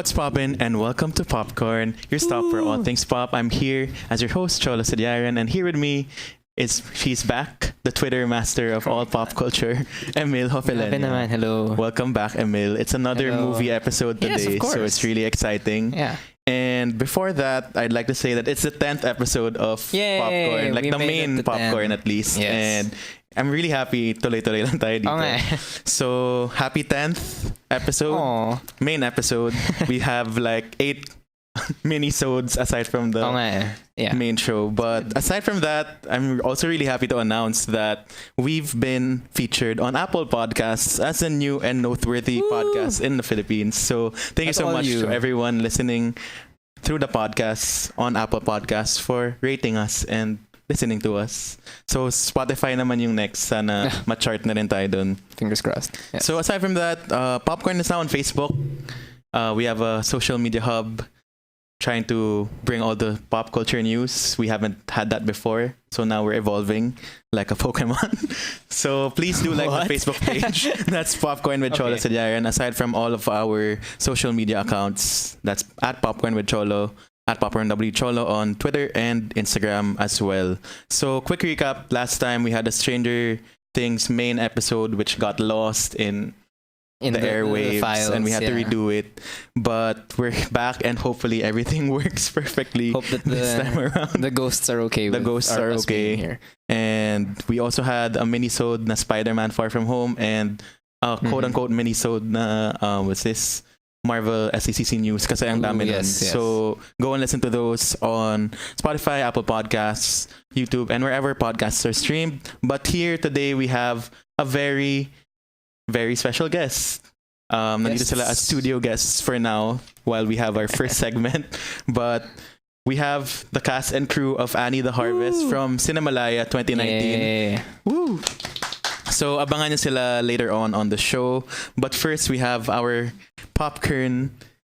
What's poppin', and welcome to Popcorn, your stop for all things pop. I'm here as your host, Cholo Sediaren, and here with me is she's back, the Twitter master of all pop culture, Emil Hofileña. Hello. Welcome back, Emil. It's another movie episode today, Yes, of course. so it's really exciting. Yeah. And before that, I'd like to say that it's the 10th episode of Yay! Popcorn, like We the made it main to Popcorn 10. at least. Yes. And I'm really happy tuloy-tuloy lang tayo dito. Okay. So, happy 10th episode. Aw. Main episode. We have like 8 mini-sodes aside from the Yeah. main show. But aside from that, I'm also really happy to announce that we've been featured on Apple Podcasts as a new and noteworthy podcast in the Philippines. So thank you That's so all much you. to everyone listening through the podcasts on Apple Podcasts for rating us and listening to us. So Spotify naman yung next. Sana ma-chart na rin tayo dun. Fingers crossed. Yes. So aside from that, Popcorn is now on Facebook. We have a social media hub trying to bring all the pop culture news. We haven't had that before, so now we're evolving like a Pokemon. So please do like the Facebook page. That's Popcorn with Cholo Sediaren. Aside from all of our social media accounts, that's at Popcorn with Cholo, at Popcorn W Cholo on Twitter and Instagram as well. So quick recap, last time we had a Stranger Things main episode which got lost in the airwaves files, and we had to redo it, but we're back and hopefully everything works perfectly. Hope that this time around. the ghosts are okay. The ghosts are us being okay. here. And we also had a mini-sode na Spider-Man Far From Home and a quote-unquote mini-sode na what's this? Marvel SDCC news kasi ang dami nun. Yes. So go and listen to those on Spotify, Apple Podcasts, YouTube, and wherever podcasts are streamed. But here today we have a very special guest. Nandito sila as studio guests for now while we have our first segment. But we have the cast and crew of Annie the Harvest from Cinemalaya 2019. Yay. Woo! So abangan nyo sila later on the show. But first we have our pop kern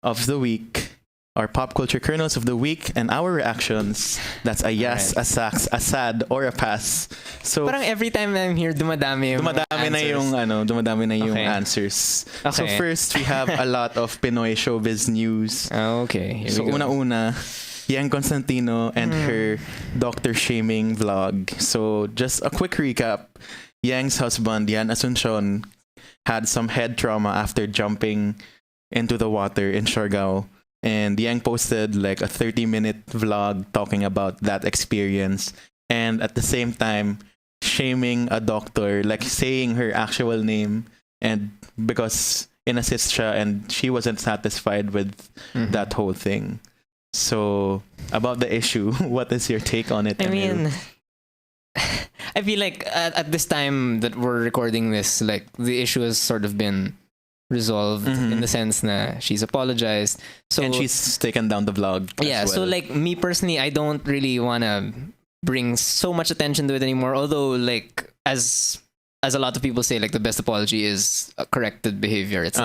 of the week. Our pop culture kernels of the week and our reactions. That's a yes, a sax, a sad, or a pass. So Parang every time I'm here, dumadami yung dumadami na yung Okay. answers. So Okay. first we have a lot of Pinoy showbiz news. Okay. Here So we go. una-una, Yeng Constantino and her doctor shaming vlog. So just a quick recap. Yeng's husband, Yan Asuncion, had some head trauma after jumping into the water in Siargao. And Yeng posted like a 30-minute vlog talking about that experience. And at the same time, shaming a doctor, like saying her actual name. And because inassist siya and she wasn't satisfied with that whole thing. So, about the issue, what is your take on it? I Emil? mean, I feel like at this time that we're recording this, like the issue has sort of been resolved in the sense na she's apologized. So and she's taken down the vlog. yeah. as So well. like me personally, I don't really want to bring so much attention to it anymore. Although like as a lot of people say, like the best apology is corrected behavior. It's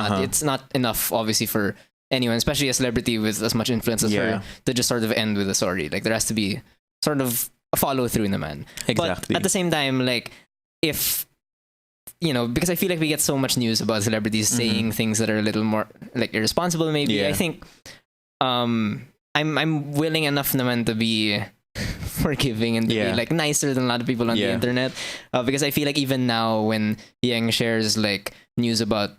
not enough, obviously, for anyone, especially a celebrity with as much influence as her, to just sort of end with a sorry. Like there has to be sort of a follow through in the man. Exactly. But at the same time, like if because I feel like we get so much news about celebrities saying things that are a little more like irresponsible. Maybe Yeah. I think I'm willing enough naman to be forgiving and to be like nicer than a lot of people on the internet, because I feel like even now when Yeng shares like news about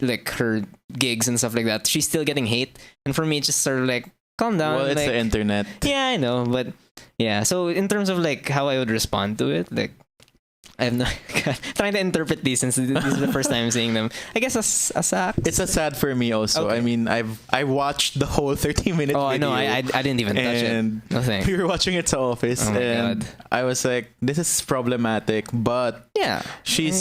like her gigs and stuff like that, she's still getting hate, and for me it's just sort of like calm down. Well, it's like, the internet. yeah, I know, but yeah. So in terms of like how I would respond to it, like I have no trying to interpret these since this is the first time I'm seeing them. I guess a sack. It's a sad for me also. Okay. I mean, I watched the whole 30-minute video. Oh, I know. I didn't even touch and it. No thanks. we were watching it to Office, Oh my and God. I was like, "This is problematic." But Yeah, she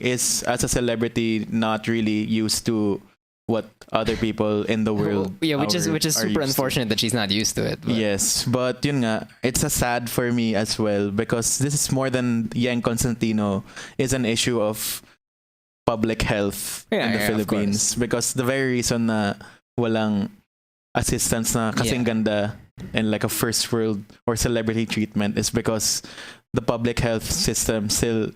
is as a celebrity not really used to what other people in the world. yeah, which is are super used to. unfortunate that she's not used to it. But. Yes, but yun nga, it's a sad for me as well because this is more than Yeng Constantino is an issue of public health in the Philippines because the very reason na walang assistance na kasing ganda and like a first world or celebrity treatment is because the public health system still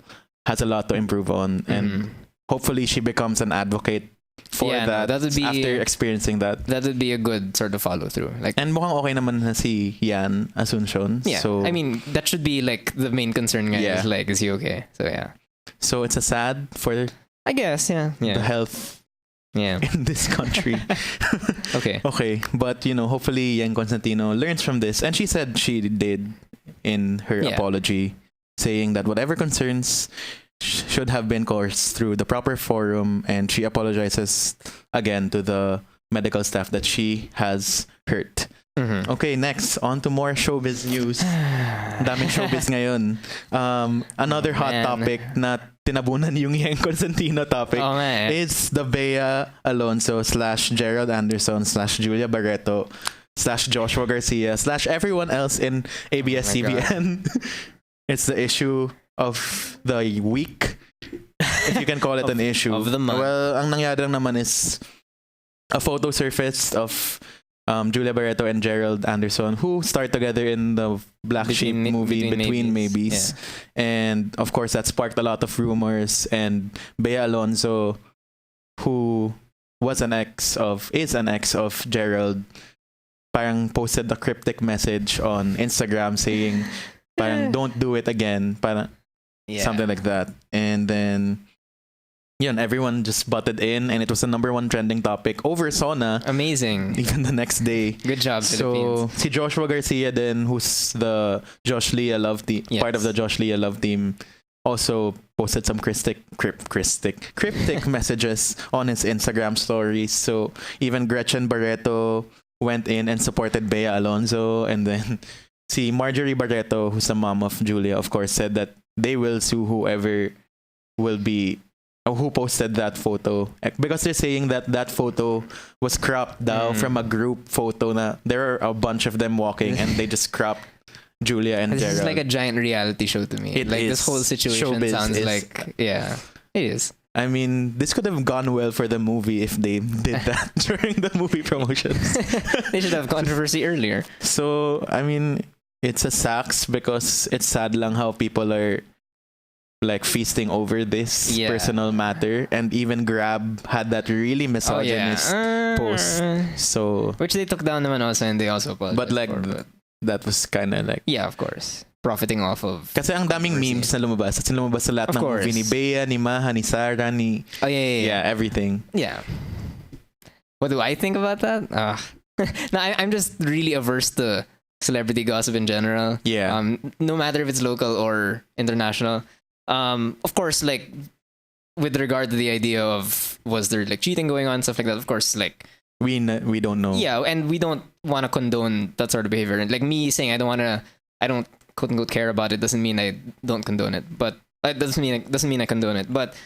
has a lot to improve on, and hopefully she becomes an advocate for that would be, after experiencing that. That would be a good sort of follow through. Like, and mukhang okay naman na si Yan Asuncion. Yeah, so I mean, that should be like the main concern, guys. Yeah. Like, is he okay? So yeah. So it's a sad for I guess, yeah. the health Yeah. in this country. Okay. Okay, but hopefully Yeng Constantino learns from this, and she said she did in her apology, saying that whatever concerns should have been coursed through the proper forum, and she apologizes again to the medical staff that she has hurt. Mm-hmm. Okay, next, on to more showbiz news. Daming showbiz ngayon. Another hot topic na tinabunan yung Yeng Constantino topic is the Bea Alonzo / Gerald Anderson / Julia Barretto / Joshua Garcia / everyone else in ABS-CBN. It's the issue of the week, if you can call it an issue. Of the month. Well, ang nangyari lang naman is a photo surfaced of Julia Barretto and Gerald Anderson, who starred together in the Black Sheep movie Between Maybes. Yeah. And of course, that sparked a lot of rumors. And Bea Alonzo, who is an ex of Gerald, parang posted a cryptic message on Instagram saying, parang don't do it again, parang something like that. And then everyone just butted in, and it was the #1 trending topic over Sona. Amazing. Even the next day. Good job, So, si Joshua Garcia then, who's the Josh Leah love team, part of the Josh Leah love team, also posted some cryptic messages on his Instagram stories. So, even Gretchen Barretto went in and supported Bea Alonzo, and then si Marjorie Barretto, who's the mom of Julia, of course, said that they will sue whoever will be who posted that photo, because they're saying that photo was cropped down from a group photo na there are a bunch of them walking and they just cropped Julia and Gerald. This is like a giant reality show to me. It is. This whole situation Showbiz sounds is, like it is. I mean, this could have gone well for the movie if they did that during the movie promotions. They should have controversy earlier. So, I mean, it's a sucks because it's sad lang how people are like feasting over this personal matter, and even Grab had that really misogynist post. So, which they took down naman also, and they also apologized. But like that was kind of like of course, profiting off of. Kasi ang daming memes na lumabas. Kasi lumabas sa lahat ng movie ni Bea, ni Maha, ni Sarah, ni everything. Yeah. What do I think about that? No, I'm just really averse to celebrity gossip in general. Yeah. No matter if it's local or international. Of course, like with regard to the idea of was there like cheating going on, stuff like that. Of course, like we don't know. Yeah, and we don't want to condone that sort of behavior. And like me saying I don't quote unquote care about it doesn't mean I don't condone it. But it doesn't mean I condone it. But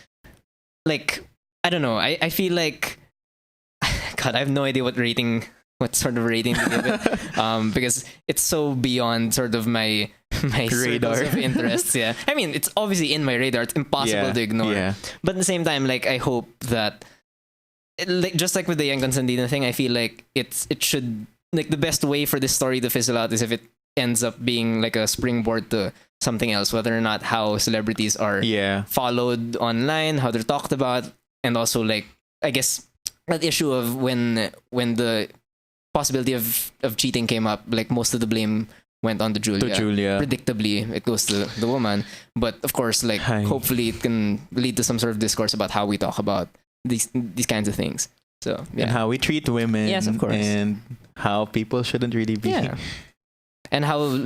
like I don't know. I feel like God, I have no idea what sort of rating to give it. Because it's so beyond sort of my radar of interests. Yeah, I mean it's obviously in my radar. It's impossible to ignore. Yeah. But at the same time, like I hope that, like just like with the Yeng Constantino thing, I feel like it should, like the best way for this story to fizzle out is if it ends up being like a springboard to something else, whether or not how celebrities are followed online, how they're talked about, and also like I guess that issue of when the possibility of cheating came up, like most of the blame went on to Julia. Predictably, it goes to the woman. But of course, like hopefully it can lead to some sort of discourse about how we talk about these kinds of things. So and how we treat women. Yes, of course. And how people shouldn't really be. Yeah. And how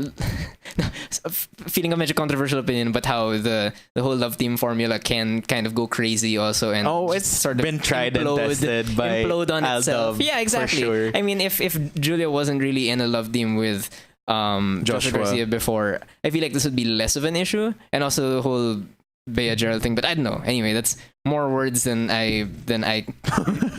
feeling a major controversial opinion, but how the whole love team formula can kind of go crazy also, and it's sort of been tried and tested by implode on itself. Yeah, exactly. For sure. I mean, if Julia wasn't really in a love team with Joshua Garcia before, I feel like this would be less of an issue, and also the whole Barretto-Gerald thing. But I don't know. Anyway, that's more words than I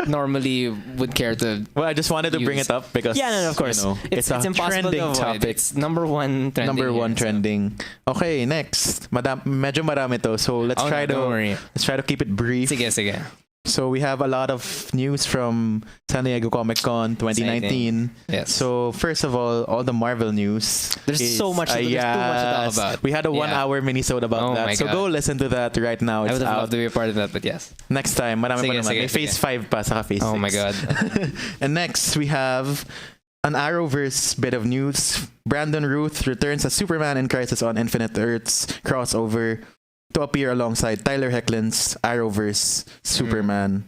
normally would care to. Well, I just wanted to bring it up because of course, it's a impossible trending to avoid. Topic. It's #1 trending. Trending. Okay, next. Medyo marami to. So let's try to keep it brief. Sige. So we have a lot of news from San Diego Comic Con 2019. Yes. So first of all the Marvel news. There's so much. There's too much to talk about. We had a 1 hour minisode about that. So go listen to that right now. It's I would have out. loved to be a part of that, but yes. Next time, marami pa naman. May phase 5 pa sa phase 6. Oh my god. And next we have an Arrowverse bit of news. Brandon Routh returns as Superman in Crisis on Infinite Earths crossover to appear alongside Tyler Hoechlin's Arrowverse Superman.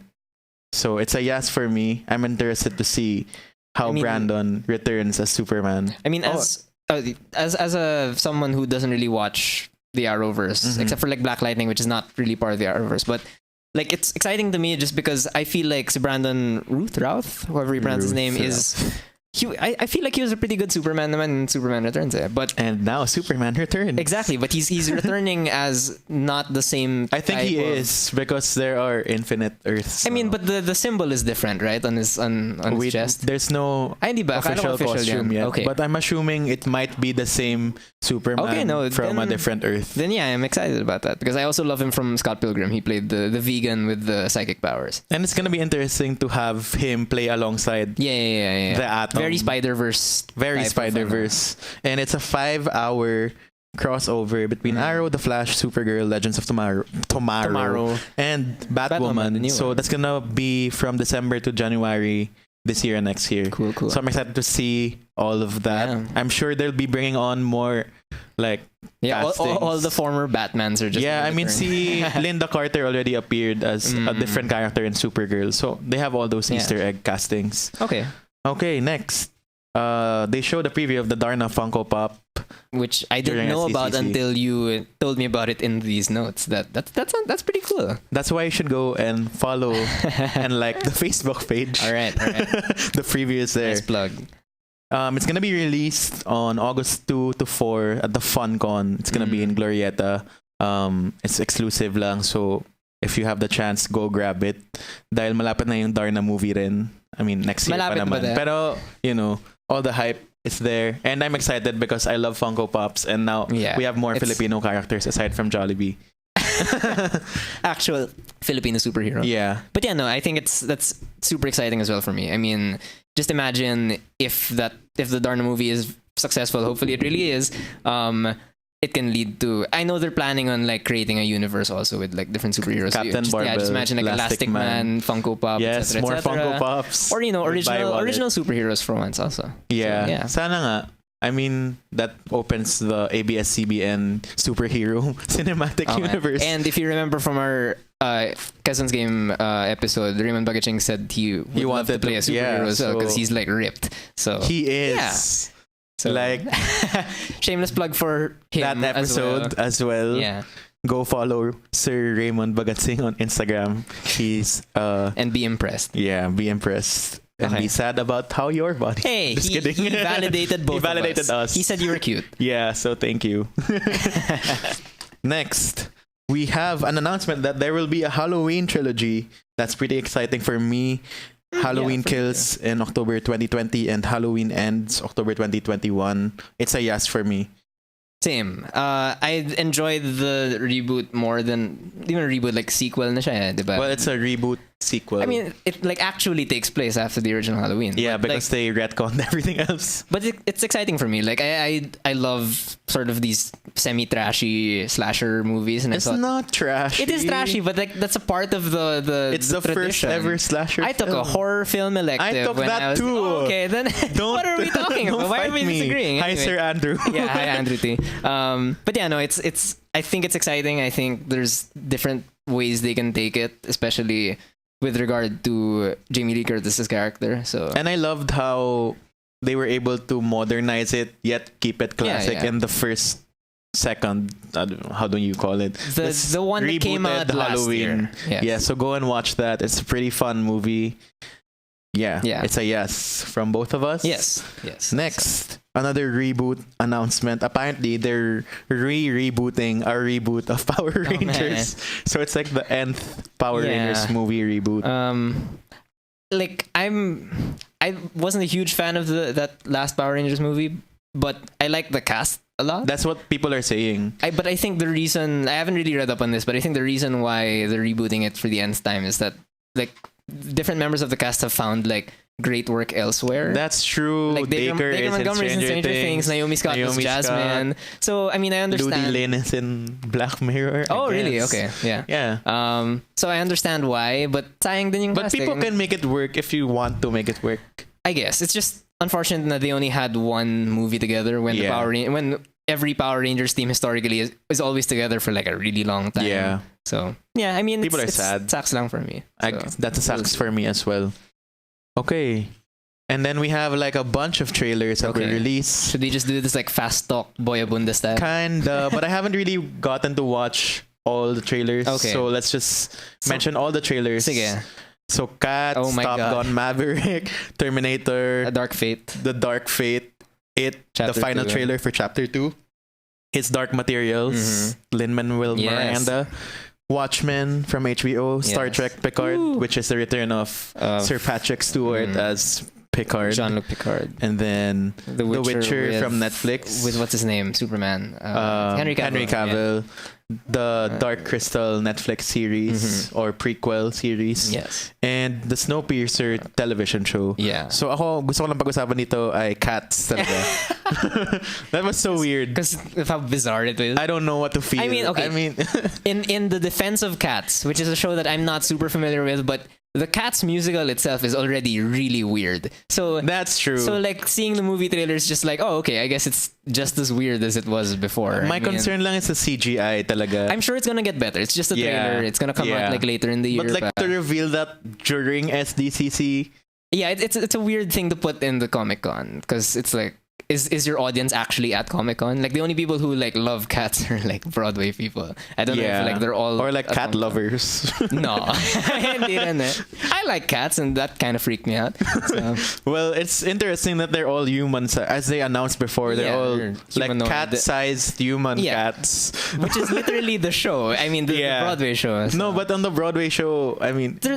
So it's a yes for me. I'm interested to see how Brandon returns as Superman. I mean, as someone who doesn't really watch the Arrowverse, except for like Black Lightning, which is not really part of the Arrowverse, but like it's exciting to me just because I feel like si Brandon Routh, whoever he pronounces his name, is. I feel like he was a pretty good Superman naman in Superman Returns. And now Superman returns. Exactly, but he's returning as not the same. I think he is because there are infinite Earths. I mean, but the symbol is different, right? On his chest. There's no official costume yet. Okay. But I'm assuming it might be the same Superman from a different Earth. Then yeah, I'm excited about that because I also love him from Scott Pilgrim. He played the vegan with the psychic powers. And it's gonna be interesting to have him play alongside the Atom. Very Spider-Verse. And it's a 5-hour crossover between Arrow, The Flash, Supergirl, Legends of Tomorrow, and Batwoman. So that's gonna be from December to January this year and next year. Cool. So I'm excited to see all of that. Yeah. I'm sure they'll be bringing on more all the former Batmans are just I mean, see Linda Carter already appeared as a different character in Supergirl. So they have all those Easter egg castings. Okay, next. They showed a preview of the Darna Funko Pop, which I didn't know about until you told me about it in these notes. That's pretty cool. That's why you should go and follow and like the Facebook page. All right. The preview is there. Nice plug. It's gonna be released on August 2 to 4 at the FunCon. It's gonna be in Glorietta. It's exclusive lang, so if you have the chance, go grab it. Dahil malapit na yung Darna movie rin. I mean, next year malapit pa naman. Pero, all the hype is there. And I'm excited because I love Funko Pops. And now we have more Filipino characters aside from Jollibee. Actual Filipino superhero. Yeah. But I think that's super exciting as well for me. I mean, just imagine if the Darna movie is successful. Hopefully it really is. It can lead to. I know they're planning on like creating a universe also with like different superheroes. Captain Marvel. Just imagine like Elastic Man, Funko Pop. Yes, more Funko Pops. Or original superheroes for once also. Yeah. So, sana nga. I mean, that opens the ABS-CBN superhero cinematic universe. And if you remember from our Cousins Game episode, Raymond Bagaching said he wanted to play a superhero as well because he's like ripped. So he is. Yeah. So like shameless plug for him that episode as well. Yeah. Go follow Sir Raymond Bagatsing on Instagram. He's and be impressed. Yeah, be impressed. And be sad about how your body. Hey, just kidding. He validated both. He validated us. He said you were cute. Yeah, so thank you. Next, we have an announcement that there will be a Halloween trilogy. That's pretty exciting for me. Halloween Kills in October 2020 and Halloween Ends October 2021. It's a yes for me. Same. I enjoyed the reboot more than even a reboot, like sequel na siya, diba? Well, it's a reboot sequel. I mean, it like actually takes place after the original Halloween. Yeah, because they retconned everything else. But it's exciting for me. Like I love sort of these semi-trashy slasher movies, and it's not trashy. It is trashy, but like that's a part of the it's the first ever slasher. I took a horror film elective. I took when that I was, too. Okay, then what are we talking about? Why are we disagreeing? Hi, Sir Andrew. Yeah, hi Andrew T. But yeah, no, it's. I think it's exciting. I think there's different ways they can take it, especially with regard to Jamie Lee Curtis's character. So, and I loved how they were able to modernize it yet keep it classic in the first second. How do you call it? The one that came out last year. Yes. Yeah, so go and watch that. It's a pretty fun movie. Yeah, it's a yes from both of us. Yes. Next, another reboot announcement. Apparently, they're rebooting a reboot of Power Rangers. So it's like the nth Power Rangers movie reboot. Like I wasn't a huge fan of that last Power Rangers movie, but I like the cast a lot. That's what people are saying. But I think the reason I haven't really read up on this, but I think the reason why they're rebooting it for the nth time is that like different members of the cast have found like great work elsewhere. That's true. Like Dacre is Montgomery in Stranger Things. Naomi Scott was Jasmine. So I mean, I understand. Ludi Lin is in Black Mirror. Oh, really? Okay, yeah. Yeah. So I understand why, but sayang din yung But casting. people can make it work if you want to make it work. I guess it's just unfortunate that they only had one movie together when when every Power Rangers team historically is always together for like a really long time. Yeah. So yeah, I mean, people are it's sad. Sucks lang for me. So. That sucks for me as well. Okay. And then we have like a bunch of trailers that were released. Should we just do this like fast talk Boyabunda style? Kinda, but I haven't really gotten to watch all the trailers. Okay. So let's just mention all the trailers. Sige. So Cats, Top Gun Maverick, Terminator, The Dark Fate, the final trailer for Chapter 2, It's Dark Materials, Lin-Manuel Miranda, Watchmen from HBO, Star Trek Picard, which is the return of Sir Patrick Stewart as Picard. Jean-Luc Picard. And then The Witcher from Netflix. With what's his name? Superman. Henry Cavill. The Dark Crystal Netflix series or prequel series. Yes. And the Snowpiercer television show. Yeah. So ako, gusto ko lang pag-usapan nito ay Cats talaga. That was so weird. Because of how bizarre it is. I don't know what to feel. I mean, okay. in the defense of Cats, which is a show that I'm not super familiar with, but the Cats musical itself is already really weird. So that's true. So like seeing the movie trailer is just like, oh, okay, I guess it's just as weird as it was before. My concern lang is the CGI talaga. I'm sure it's gonna get better. It's just a trailer. It's gonna come out like later in the year. But like to reveal that during SDCC. Yeah, it's a weird thing to put in the Comic-Con because it's like, is your audience actually at Comic-Con? Like the only people who like love cats are like Broadway people. I don't know if like they're all or like cat lovers. No, I like cats and that kind of freaked me out. So. Well, it's interesting that they're all humans, as they announced before. They're all like cat-sized human cats, which is literally the show. I mean, the Broadway show. So. No, but on the Broadway show, I mean, they're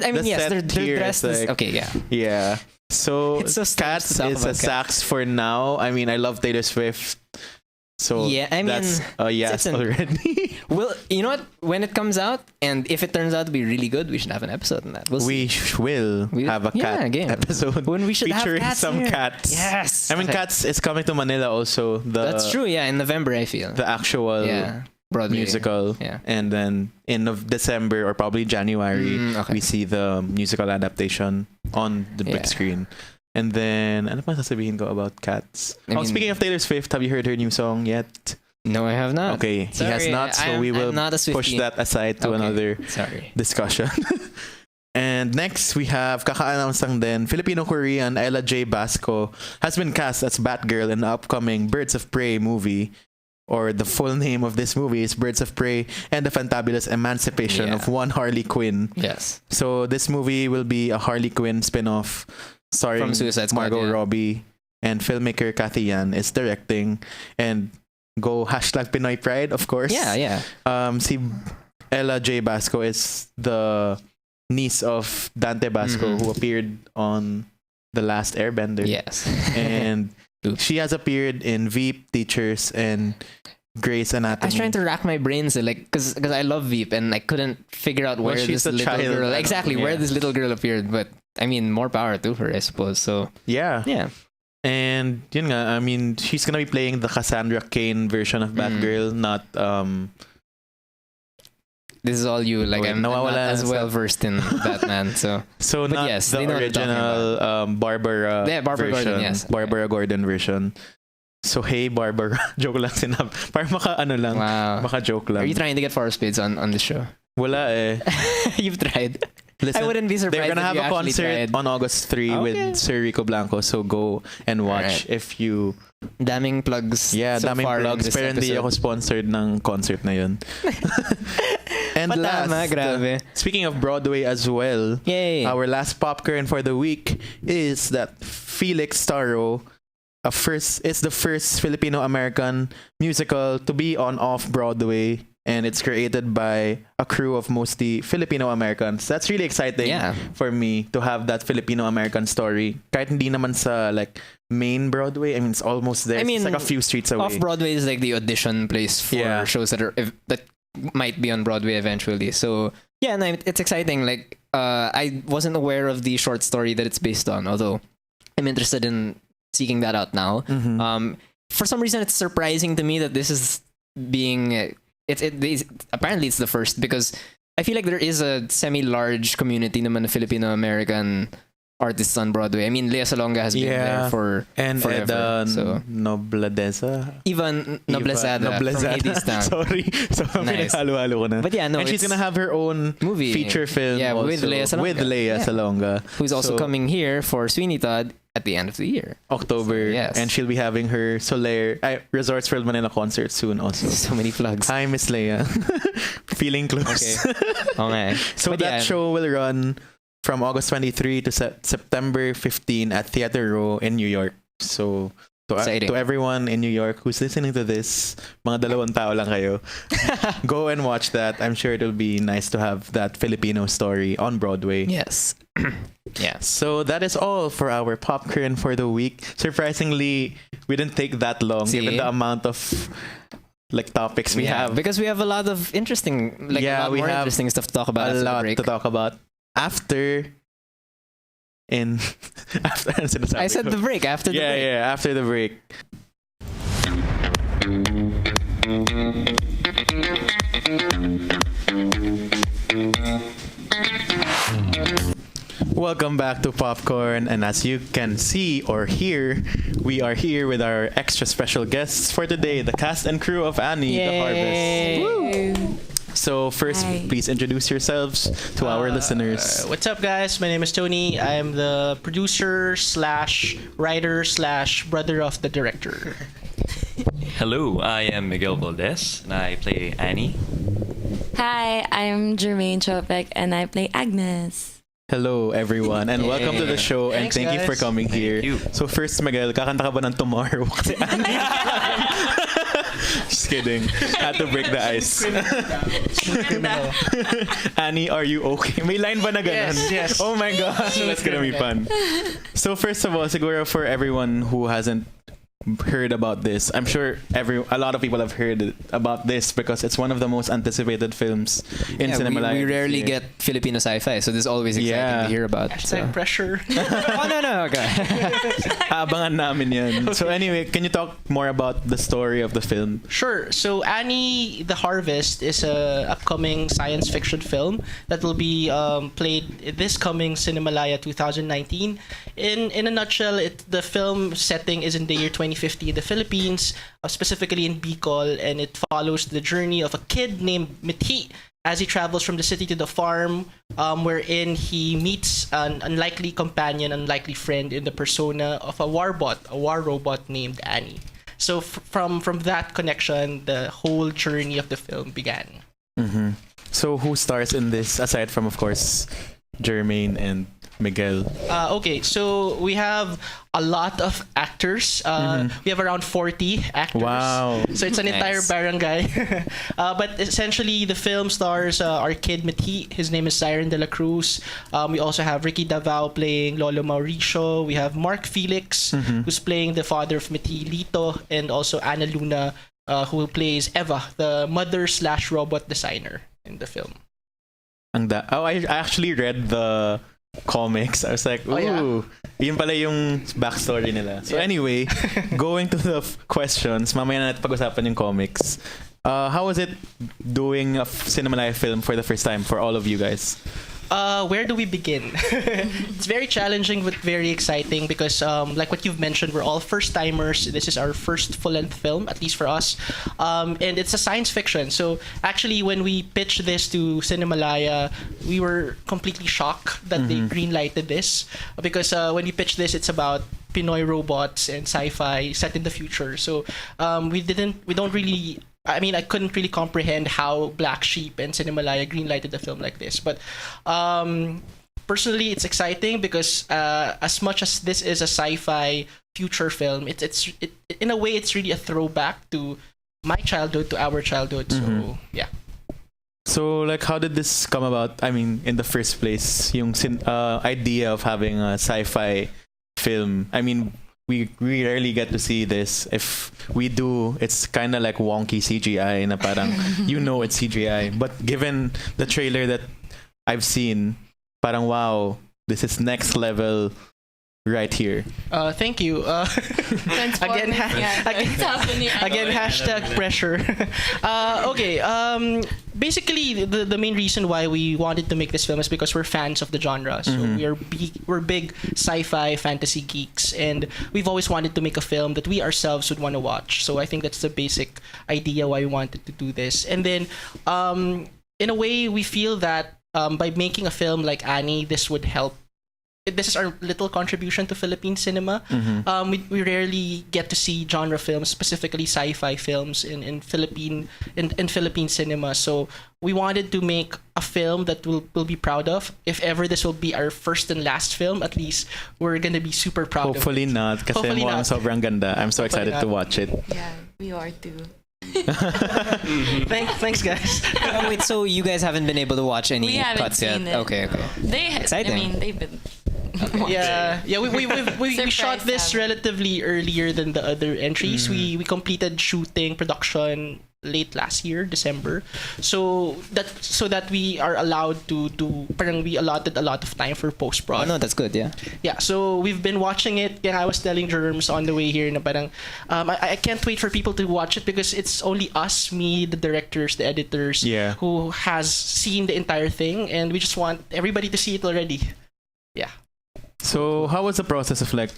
dressed like, okay, yeah. So Cats is a sax for now. I mean, I love Taylor Swift. So yeah, I mean, that's yes already. Well, you know what? When it comes out, and if it turns out to be really good, we should have an episode on that. We will have a cat episode when we should featuring have some cats. Yes, I mean, Cats is coming to Manila also. That's true. Yeah, in November, I feel the actual Broadway musical, and then in December or probably January, we see the musical adaptation on the big screen. And then, ano pa sasabihin ko about Cats? Speaking of Taylor Swift, have you heard her new song yet? No, I have not. Okay, he has not, so we will push that aside to another discussion. And next, we have kaka-announce lang din, Filipino-Korean Ella J. Basco has been cast as Batgirl in the upcoming Birds of Prey movie. Or the full name of this movie is Birds of Prey and the Fantabulous Emancipation of One Harley Quinn. Yes. So this movie will be a Harley Quinn spin-off starring Margot Robbie, and filmmaker Cathy Yan is directing, and go #Pinoy Pride, of course. Yeah. Si Ella J. Basco is the niece of Dante Basco who appeared on The Last Airbender. Yes. And she has appeared in Veep, Teachers, and Grey's Anatomy. I was trying to rack my brains, like, because I love Veep, and I couldn't figure out where this little girl where this little girl appeared. But I mean, more power to her, I suppose. So yeah. And yun nga, I mean, she's gonna be playing the Cassandra Cain version of Batgirl, not This is all you. Like, I'm not as well versed in Batman. So but not yes, the original Barbara version. Gordon, Barbara Gordon version. So hey Barbara, joke lang sinab. Para maka joke lang. Are you trying to get Forrest Spades on the show? Wala eh. You've tried. Listen, I wouldn't be surprised. They're gonna have a concert on August 3 with Sir Rico Blanco. So go and watch if you. Daming plugs. Yeah, daming plugs. Pero hindi ako sponsored ng concert na yun. And last, speaking of Broadway as well, our last popcorn for the week is that Felix Taro, it's the first Filipino-American musical to be on Off-Broadway, and it's created by a crew of mostly Filipino-Americans. That's really exciting for me to have that Filipino-American story. Kahit hindi naman sa like main Broadway, I mean it's almost there. I mean, it's like a few streets away. Off-Broadway is like the audition place for shows that might be on Broadway eventually. So yeah, and it's exciting. Like I wasn't aware of the short story that it's based on, although I'm interested in seeking that out now. For some reason, it's surprising to me that this is being apparently it's the first, because I feel like there is a semi-large community naman of Filipino-American artists on Broadway. I mean, Lea Salonga has been there for forever. So. Nobladesa. Even Noblezada from Hadestown. Sorry. So Nice. halo-halo ko na. But yeah, no, and she's gonna have her own movie feature film also, with Lea Salonga. Salonga. Who's also coming here for Sweeney Todd at the end of the year. October. So, yes. And she'll be having her Resorts World Manila concert soon also. So many plugs. Hi, Miss Leia. Feeling close. Okay. So that show will run from August 23 to September 15 at Theater Row in New York. So to everyone in New York who's listening to this, mga dalawang tao lang kayo, go and watch that. I'm sure it'll be nice to have that Filipino story on Broadway. Yes. Yeah. So that is all for our popcorn for the week. Surprisingly, we didn't take that long given the amount of topics we have. Because we have a lot of interesting, interesting stuff to talk about. A lot to talk about after. I said the break. After the break. Yeah, after the break. Welcome back to Popcorn, and as you can see or hear, we are here with our extra special guests for today, the cast and crew of Annie, Yay. the Harvest. Woo! So first, please introduce yourselves to our listeners. What's up, guys? My name is Tony. I'm the producer / writer / brother of the director. Hello, I am Miguel Valdes, and I play Annie. Hi, I'm Jermaine Choa Peck, and I play Agnes. Hello, everyone, and welcome to the show, and Thanks, thank you for guys. coming here. you. So first, Miguel, kakanta ka ba ng Tomorrow? Kasi Annie. Just kidding. Had to break the ice. Annie, are you okay? May line ba na ganun? Yes. Oh my gosh, that's gonna be fun. So first of all, siguro for everyone who hasn't heard about this, I'm sure a lot of people have heard about this because it's one of the most anticipated films in Cinemalaya. We rarely get Filipino sci-fi, so this is always exciting to hear about. Hashtag pressure. No, okay. Abangan namin yan. Okay. So anyway, can you talk more about the story of the film? Sure. So Annie the Harvest is a upcoming science fiction film that will be played this coming Cinemalaya 2019. In a nutshell, the film setting is in the year 2050 in the Philippines, specifically in Bicol, and it follows the journey of a kid named Mithi as he travels from the city to the farm, wherein he meets an unlikely companion, unlikely friend in the persona of a war robot named Annie. So from that connection, the whole journey of the film began. Mm-hmm. So who stars in this, aside from, of course, Jermaine and Miguel? Okay, so we have a lot of actors. We have around 40 actors. Wow. So it's an entire barangay. But essentially, the film stars our kid Mithi. His name is Siren de la Cruz. We also have Ricky Davao playing Lolo Mauricio. We have Mark Felix, who's playing the father of Mithi, Lito. And also Ana Luna, who plays Eva, the mother / robot designer in the film. I actually read the comics. I was like, ooh, yun pala yung backstory nila. So anyway, going to the questions, mamaya na natin pag-usapan yung comics. How was it doing a Cinemalaya film for the first time for all of you guys? Where do we begin? It's very challenging but very exciting because like what you've mentioned, we're all first timers. This is our first full-length film, at least for us, and it's a science fiction. So actually, when we pitched this to Cinemalaya, we were completely shocked that they greenlighted this because when we pitched this, it's about Pinoy robots and sci-fi set in the future. So we don't really, I mean, I couldn't really comprehend how Black Sheep and Cinemalaya greenlighted a film like this. But personally, it's exciting because as much as this is a sci-fi future film, it's in a way it's really a throwback to my childhood, to our childhood. So yeah. So like, how did this come about? I mean, in the first place, yung idea of having a sci-fi film. I mean, we rarely get to see this. If we do, it's kind of like wonky CGI na parang you know it's CGI. But given the trailer that I've seen, parang wow, this is next level right here. Thank you. Again, again, hashtag pressure. Okay. Basically, the main reason why we wanted to make this film is because we're fans of the genre. So we're big sci-fi fantasy geeks, and we've always wanted to make a film that we ourselves would want to watch. So I think that's the basic idea why we wanted to do this. And then, in a way, we feel that by making a film like Annie, this would help. This is our little contribution to Philippine cinema. We rarely get to see genre films, specifically sci-fi films in Philippine cinema. So we wanted to make a film that we'll be proud of. If ever this will be our first and last film, at least we're gonna be super proud. Hopefully of it. not, kasi mukhang sobrang ganda. I'm so excited to watch it. Yeah, we are too. Thanks, guys. Wait, so you guys haven't been able to watch any We haven't cuts yet? seen it. Okay. Exciting. I mean, they've been. Yeah. We shot this relatively earlier than the other entries. We completed shooting production late last year, December. So that we are allowed to do. Parang we allotted a lot of time for post prod. Oh no, that's good. Yeah. Yeah. So we've been watching it. Yeah, I was telling Germs on the way here na parang I can't wait for people to watch it because it's only us, me, the directors, the editors, who has seen the entire thing, and we just want everybody to see it already. Yeah. So how was the process of like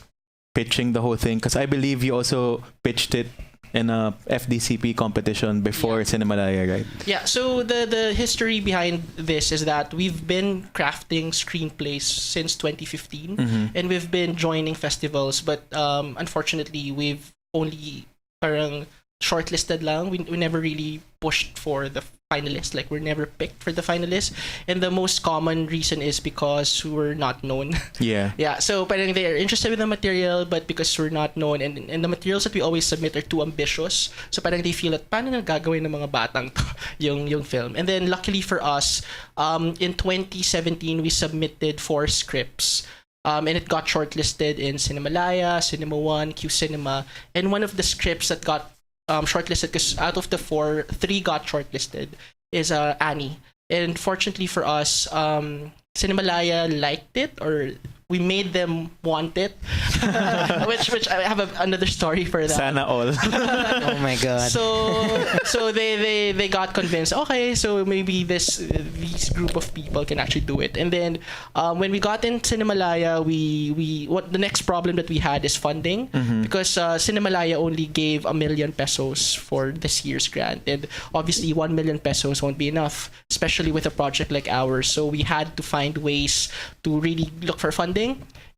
pitching the whole thing? Because I believe you also pitched it in a FDCP competition before Cinemalaya, right? Yeah. So the history behind this is that we've been crafting screenplays since 2015, and we've been joining festivals, but unfortunately we've only parang shortlisted lang. We never really pushed for the finalists. Like, we're never picked for the finalists, and the most common reason is because we're not known. Yeah. So parang they're interested in the material, but because we're not known, and the materials that we always submit are too ambitious, so parang they feel that paano na gagawin ng mga batang to yung film. And then luckily for us, in 2017 we submitted 4 scripts. And it got shortlisted in Cinemalaya, Cinema One, Q Cinema, and one of the scripts that got shortlisted, because out of the 4, 3 got shortlisted, is Annie. And fortunately for us, Cinemalaya liked it, or we made them want it, which I have another story for that. Sana all. Oh my god. So they got convinced. Okay, so maybe these group of people can actually do it. And then when we got in Cinemalaya, what the next problem that we had is funding, because Cinemalaya only gave 1 million pesos for this year's grant, and obviously 1 million pesos won't be enough, especially with a project like ours. So we had to find ways to really look for funding.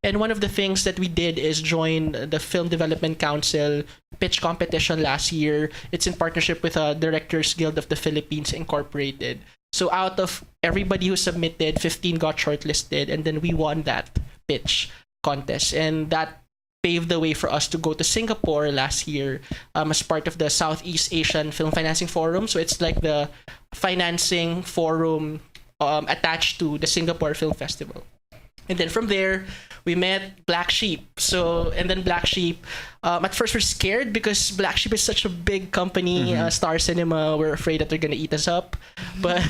And one of the things that we did is join the Film Development Council pitch competition last year. It's in partnership with Directors Guild of the Philippines Incorporated. So out of everybody who submitted, 15 got shortlisted, and then we won that pitch contest. And that paved the way for us to go to Singapore last year as part of the Southeast Asian Film Financing Forum. So it's like the financing forum attached to the Singapore Film Festival. And then from there, we met Black Sheep. And then Black Sheep, at first we're scared because Black Sheep is such a big company, Star Cinema. We're afraid that they're gonna eat us up. But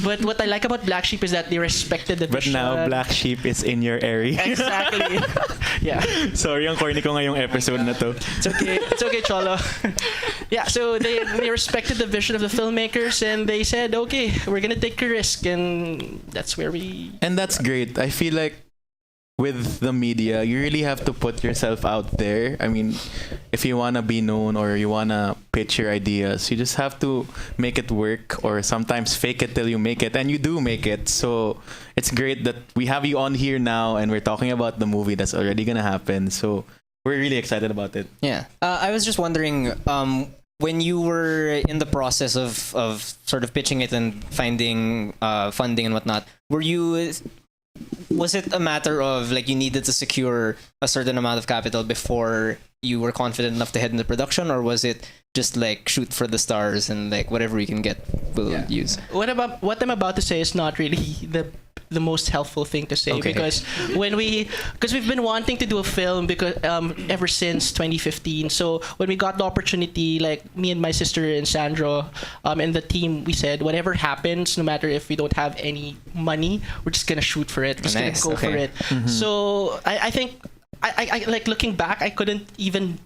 what I like about Black Sheep is that they respected the vision. But now Black Sheep is in your area. Exactly. Yeah. Sorry, ang corny ko ngayong episode na to. It's okay, Cholo. Yeah, so they respected the vision of the filmmakers, and they said, okay, we're gonna take a risk, and that's where we... And that's great. I feel like with the media, you really have to put yourself out there. I mean, if you want to be known or you want to pitch your ideas, you just have to make it work, or sometimes fake it till you make it, and you do make it. So it's great that we have you on here now, and we're talking about the movie that's already going to happen. So we're really excited about it. Yeah. I was just wondering, when you were in the process of sort of pitching it and finding funding and whatnot, was it a matter of like you needed to secure a certain amount of capital before you were confident enough to head into production, or was it just like shoot for the stars and like whatever we can get we'll use? What I'm about to say is not really the most helpful thing to say. Okay. Because we've been wanting to do a film because ever since 2015. So when we got the opportunity, like me and my sister and Sandro and the team, we said whatever happens, no matter if we don't have any money, we're just gonna shoot for it. We're just Nice. gonna go for Okay. it. So I think I like looking back, I couldn't even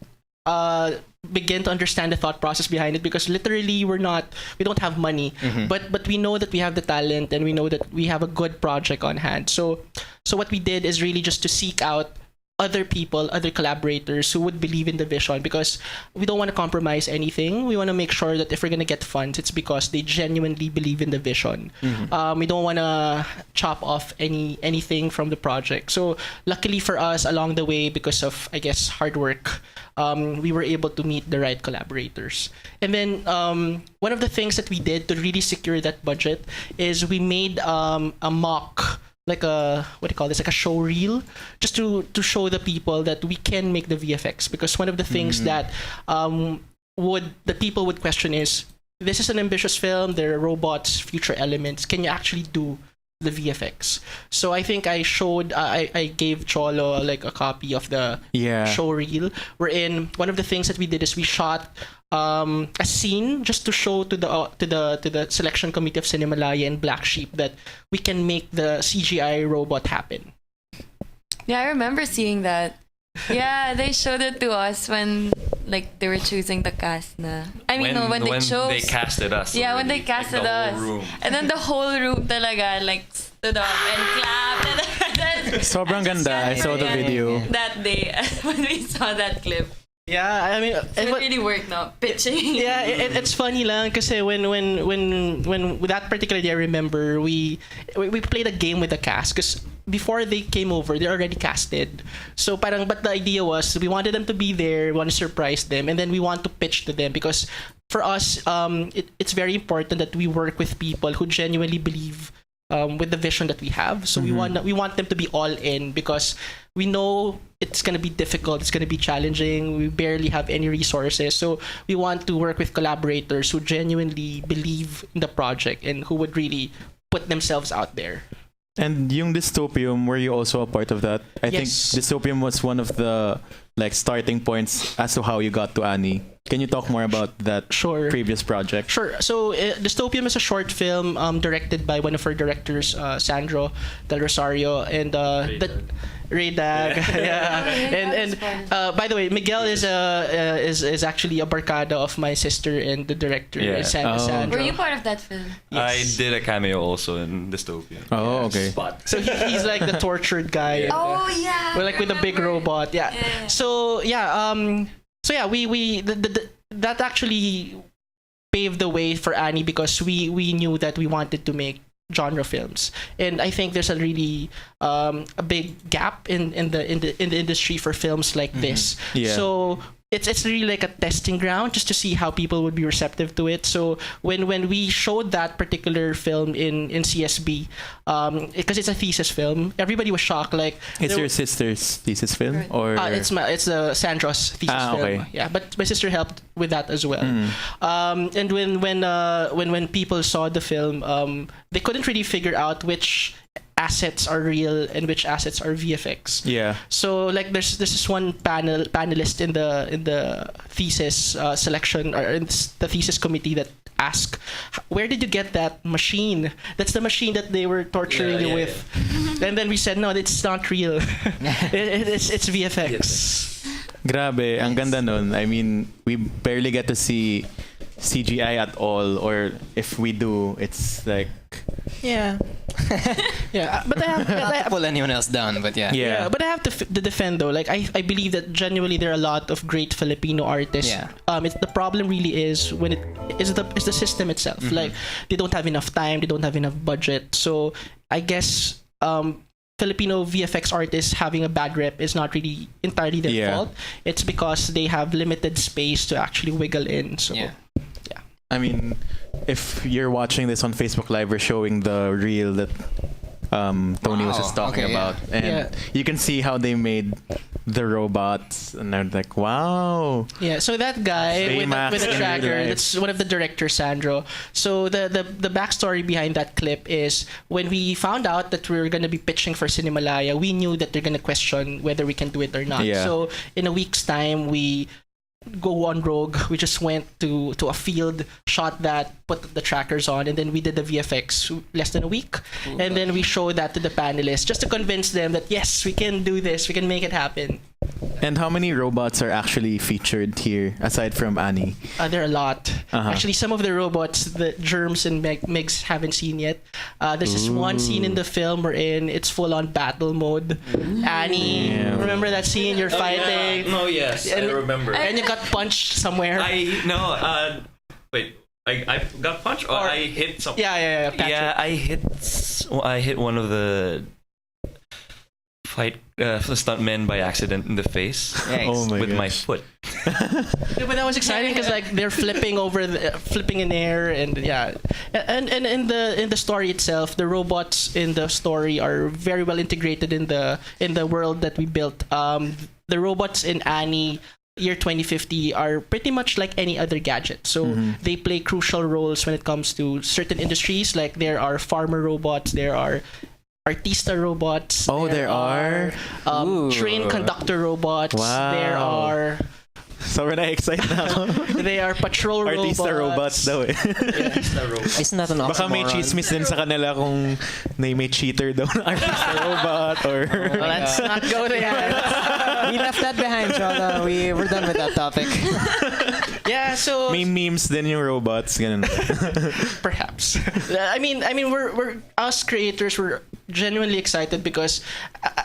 begin to understand the thought process behind it, because literally we don't have money, but we know that we have the talent, and we know that we have a good project on hand. So what we did is really just to seek out other people, other collaborators who would believe in the vision, because we don't want to compromise anything. We want to make sure that if we're going to get funds, it's because they genuinely believe in the vision. We don't want to chop off anything from the project. So luckily for us, along the way, because of, I guess, hard work, we were able to meet the right collaborators. And then one of the things that we did to really secure that budget is we made a mock, like a, what do you call this, like a show reel, just to show the people that we can make the VFX. Because one of the things that the people would question is, this is an ambitious film, there are robots, future elements, can you actually do the VFX? So I think I showed, I gave Cholo like a copy of the show reel, wherein one of the things that we did is we shot a scene just to show to the selection committee of Cinemalaya and Black Sheep that we can make the CGI robot happen. Yeah, I remember seeing that. Yeah, they showed it to us when like they were choosing the cast na. I mean, when they chose. They casted us. Yeah, when already, they casted like the us. whole room. And then the whole room talaga like stood up and clapped. And Sobrang ganda. I saw the video. that day when we saw that clip. Yeah, I mean, So it really worked now. Pitching. yeah, it's funny lang kasi when with that particular day, I remember we played a game with the cast, because before they came over, they're already casted. So parang, but the idea was we wanted them to be there, we want to surprise them, and then we want to pitch to them, because for us, it's very important that we work with people who genuinely believe with the vision that we have. So we want them to be all in, because we know it's going to be difficult, it's going to be challenging, we barely have any resources. So we want to work with collaborators who genuinely believe in the project and who would really put themselves out there. And yung Dystopium, were you also a part of that? I think Yes. Dystopium was one of the like starting points as to how you got to Annie. Can you talk more about that Sure. previous project? Sure. So, Dystopium is a short film directed by one of our directors, Sandro Del Rosario, and Ray Dag. Yeah. And by the way, Miguel is actually a barkada of my sister and the director, Yeah. Sandro. Were you part of that film? I did a cameo also in Dystopia. Oh, okay. So he's like the tortured guy. Oh yeah. We're like with a big robot. Yeah. Yeah. So yeah. That actually paved the way for Annie, because we knew that we wanted to make genre films, and I think there's a really a big gap in the industry for films like this. Yeah. So it's really like a testing ground just to see how people would be receptive to it. So when we showed that particular film in CSB, because it's a thesis film, everybody was shocked. Like, It's there- your sister's thesis film, or it's Sandro's thesis film. okay. Yeah, but my sister helped with that as well. And when people saw the film, they couldn't really figure out which assets are real and which assets are VFX. yeah. So like there's this one panelist in the thesis selection, or in the thesis committee, that asked, where did you get that machine? That's the machine that they were torturing you with. And then we said, no, it's not real. It's VFX. Grabe, ang ganda nun. I mean, we barely get to see CGI at all, or if we do, it's like Yeah. Yeah, but I have, Not to pull anyone else down, but yeah. yeah. but I have to defend though. Like I believe that genuinely there are a lot of great Filipino artists. Yeah. The problem really is when it is the system itself. Like they don't have enough time, they don't have enough budget. So I guess Filipino VFX artists having a bad rep is not really entirely their Yeah. fault. It's because they have limited space to actually wiggle in. So Yeah. I mean, if you're watching this on Facebook Live, we're showing the reel that Tony was just talking okay, yeah. about, and Yeah. you can see how they made the robots, and I'm like, wow. Yeah, so that guy with Baymax the in tracker, real life. that's one of the directors, Sandro. So the backstory behind that clip is when we found out that we were going to be pitching for Cinemalaya, we knew that they're going to question whether we can do it or not. Yeah. So in a week's time, we go on rogue. We just went to a field, shot that, put the trackers on, and then we did the VFX less than a week. And then we showed that to the panelists just to convince them that yes, we can do this, we can make it happen. And how many robots are actually featured here aside from Annie? There are a lot. Uh-huh. Actually, some of the robots that Germs and Migs haven't seen yet. There's this one scene in the film wherein it's full on battle mode. Annie, Damn. remember that scene? You're fighting. Yeah. No, yes, I remember. And you got punched somewhere. Wait. I got punched or I hit something. Yeah. Patrick. Yeah, I hit one of the stuntmen by accident in the face Oh my with my gosh. foot. Yeah, but that was exciting because like they're flipping in air, and yeah, and in the story itself, the robots in the story are very well integrated in the world that we built. The robots in Annie Year 2050 are pretty much like any other gadget. So they play crucial roles when it comes to certain industries. Like there are farmer robots, there are artista robots. Oh, there are? Train conductor robots. Wow. There are. Sobrang na-excite na ako. They are patrol robots. Artista robots daw eh. Isn't that an Baka may oxymoron? chismis din sa kanila kung may cheater daw na artista robot or... Well, let's not go there. We left that behind, Cholo. We're done with that topic. Yeah, so May memes din yung robots. Ganun. perhaps. I mean, we're us creators were genuinely excited because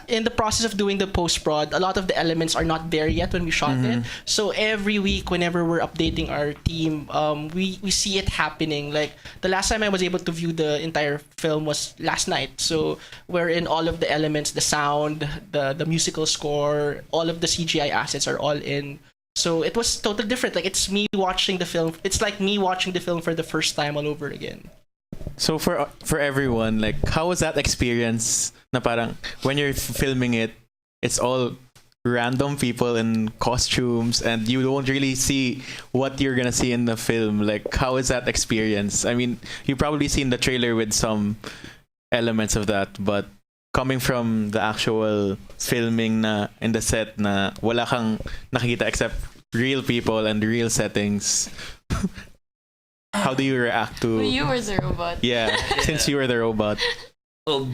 in the process of doing the post prod, a lot of the elements are not there yet when we shot it. So every week, whenever we're updating our team, we see it happening. Like the last time I was able to view the entire film was last night. So we're in all of the elements, the sound, the musical score, all of the CGI assets are all in. So it was totally different. Like it's me watching the film. It's like me watching the film for the first time all over again. So for everyone, like, how was that experience na parang when you're filming it, it's all random people in costumes and you don't really see what you're gonna see in the film. Like, how is that experience? I mean, you've probably seen the trailer with some elements of that, but coming from the actual filming na in the set na wala kang nakikita except real people and real settings, how do you react to... Well, you were the robot. Yeah, since you were the robot. Well,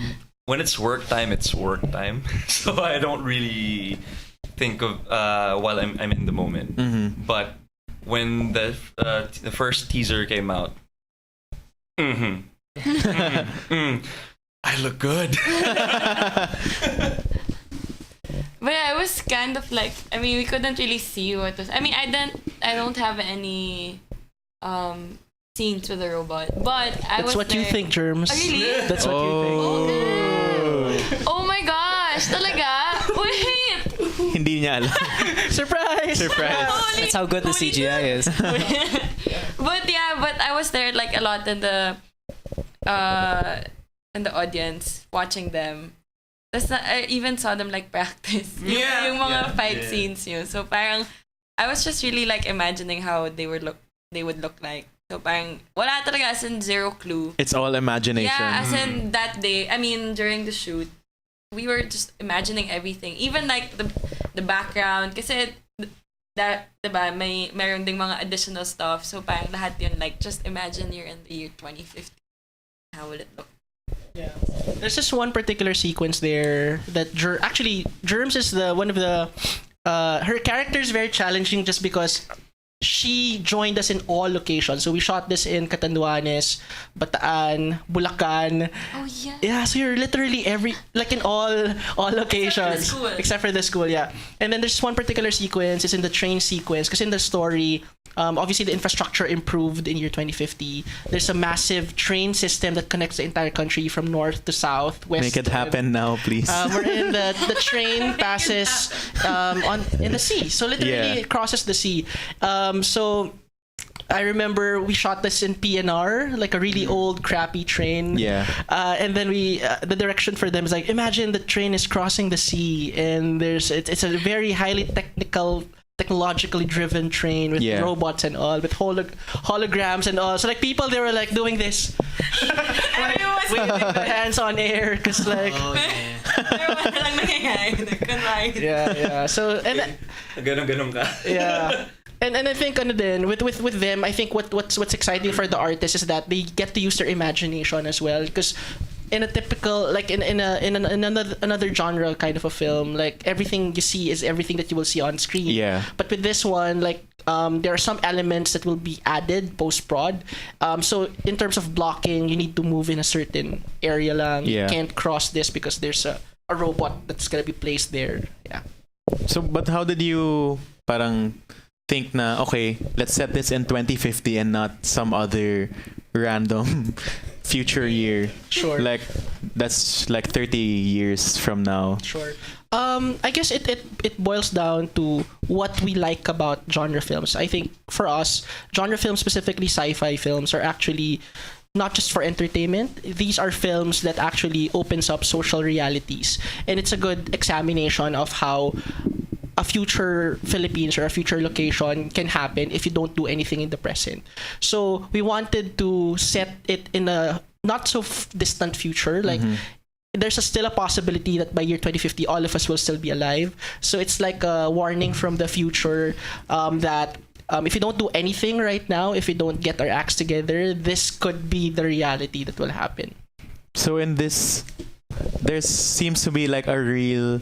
when it's work time, it's work time. So I don't really think of while I'm in the moment. Mm-hmm. But when the first teaser came out, I look good. But I was kind of like, I mean, we couldn't really see what was. I mean, I don't have any scenes with the robot, but I was That's what you there. think, Germs. Oh, really? That's what you think. Oh my gosh, talaga? Wait! Hindi niya alam. Surprise! Surprise. That's how good the CGI is. But I was there like a lot in the audience watching them. I even saw them like practice yung mga fight scenes yun. So parang I was just really like imagining how they would look like. So parang wala talaga, as in zero clue. It's all imagination. Yeah, as in that day, I mean during the shoot, we were just imagining everything. Even like the background kasi that diba mayroon ding mga additional stuff. So parang lahat yun, like just imagine you're in the year 2050. How will it look? Yeah. There's just one particular sequence there that Germs is one of the her character is very challenging just because she joined us in all locations. So we shot this in Catanduanes, Bataan, Bulacan. Oh yeah. Yeah, so you're literally in all locations except for the school, yeah. And then there's one particular sequence, it's in the train sequence because in the story, obviously the infrastructure improved in year 2050. There's a massive train system that connects the entire country from north to south, west. Make it happen now, please. We're in the train passes in the sea, so literally it crosses the sea. So I remember we shot this in PNR, like a really old, crappy train. Yeah. And then the direction for them is like, imagine the train is crossing the sea, and it's a very highly technologically driven train with robots and all, with holograms and all. So like people, they were like doing this, like, waving their hands on air, because like. Yeah. So and Ganun ka. yeah. And I think with them, I think what's exciting for the artists is that they get to use their imagination as well, because in a typical, like in another genre kind of a film, like everything you see is everything that you will see on screen. Yeah. But with this one, like there are some elements that will be added post-prod. So in terms of blocking, you need to move in a certain area lang. Yeah. You can't cross this because there's a robot that's gonna be placed there. Yeah. So, but how did you parang think na, okay, let's set this in 2050 and not some other random future year? Sure. Like, that's like 30 years from now. Sure. I guess it boils down to what we like about genre films. I think for us, genre films, specifically sci-fi films, are actually not just for entertainment. These are films that actually opens up social realities, and it's a good examination of how a future Philippines or a future location can happen if you don't do anything in the present. So we wanted to set it in a not so distant future, like there's still a possibility that by year 2050 all of us will still be alive. So it's like a warning from the future that if you don't do anything right now, if we don't get our acts together, this could be the reality that will happen. So in this, there seems to be like a real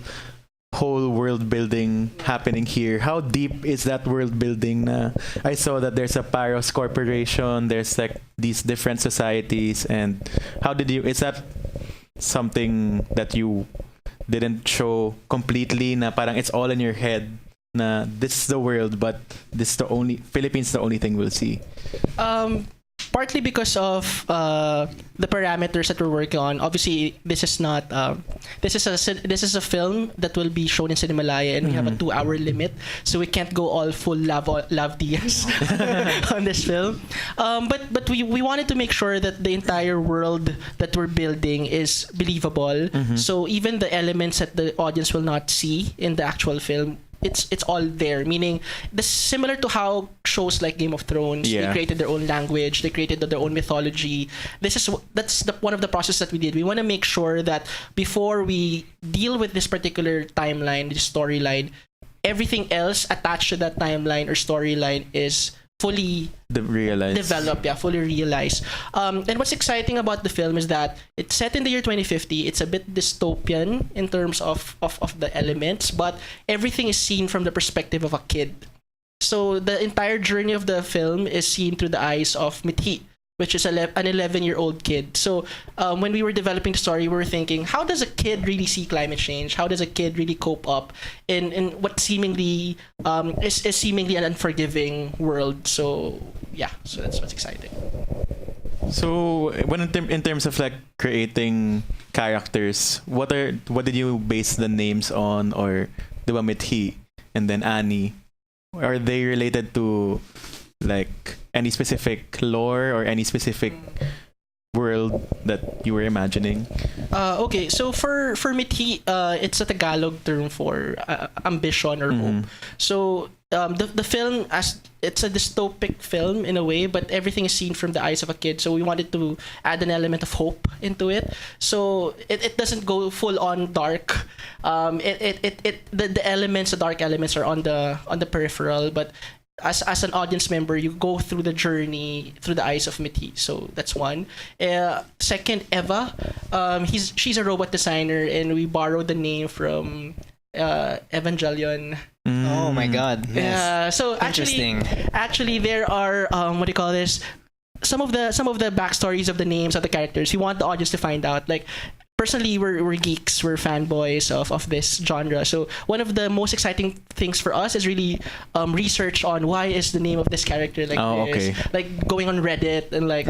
whole world building happening here. How deep is that world building na? I saw that there's a Paros Corporation, there's like these different societies, and how did you, is that something that you didn't show completely na parang it's all in your head na this is the world, but this is the only, Philippines the only thing we'll see? Partly because of the parameters that we're working on. Obviously, this is not this is a film that will be shown in Cinemalaya, and we have a 2-hour limit, so we can't go all full love Diaz on this film. But we wanted to make sure that the entire world that we're building is believable. So even the elements that the audience will not see in the actual film, it's all there, meaning this similar to how shows like Game of Thrones, they created their own language, they created their own mythology. That's one of the process that we did. We want to make sure that before we deal with this particular timeline, this storyline, everything else attached to that timeline or storyline is fully developed, fully realized. And what's exciting about the film is that it's set in the year 2050. It's a bit dystopian in terms of the elements, but everything is seen from the perspective of a kid. So the entire journey of the film is seen through the eyes of Mithi, which is an 11-year-old kid. So when we were developing the story, we were thinking, how does a kid really see climate change? How does a kid really cope up in what seemingly is seemingly an unforgiving world? So yeah, so that's what's exciting. So when in terms of like creating characters, what did you base the names on? Or diba Mithi and then Annie, are they related to like any specific lore or any specific world that you were imagining? Okay, so for Mithi, it's a Tagalog term for ambition or hope. So the film, as it's a dystopic film in a way, but everything is seen from the eyes of a kid. So we wanted to add an element of hope into it. So it doesn't go full on dark. The elements, the dark elements, are on the peripheral, but as an audience member, you go through the journey through the eyes of Mithi. So that's one. Second, Eva. She's a robot designer, and we borrowed the name from Evangelion. Oh my God! Yes. So actually, there are what do you call this? Some of the backstories of the names of the characters. We want the audience to find out. Like, personally, we're geeks, we're fanboys of this genre. So one of the most exciting things for us is really research on why is the name of this character like this. Okay. Like going on Reddit and like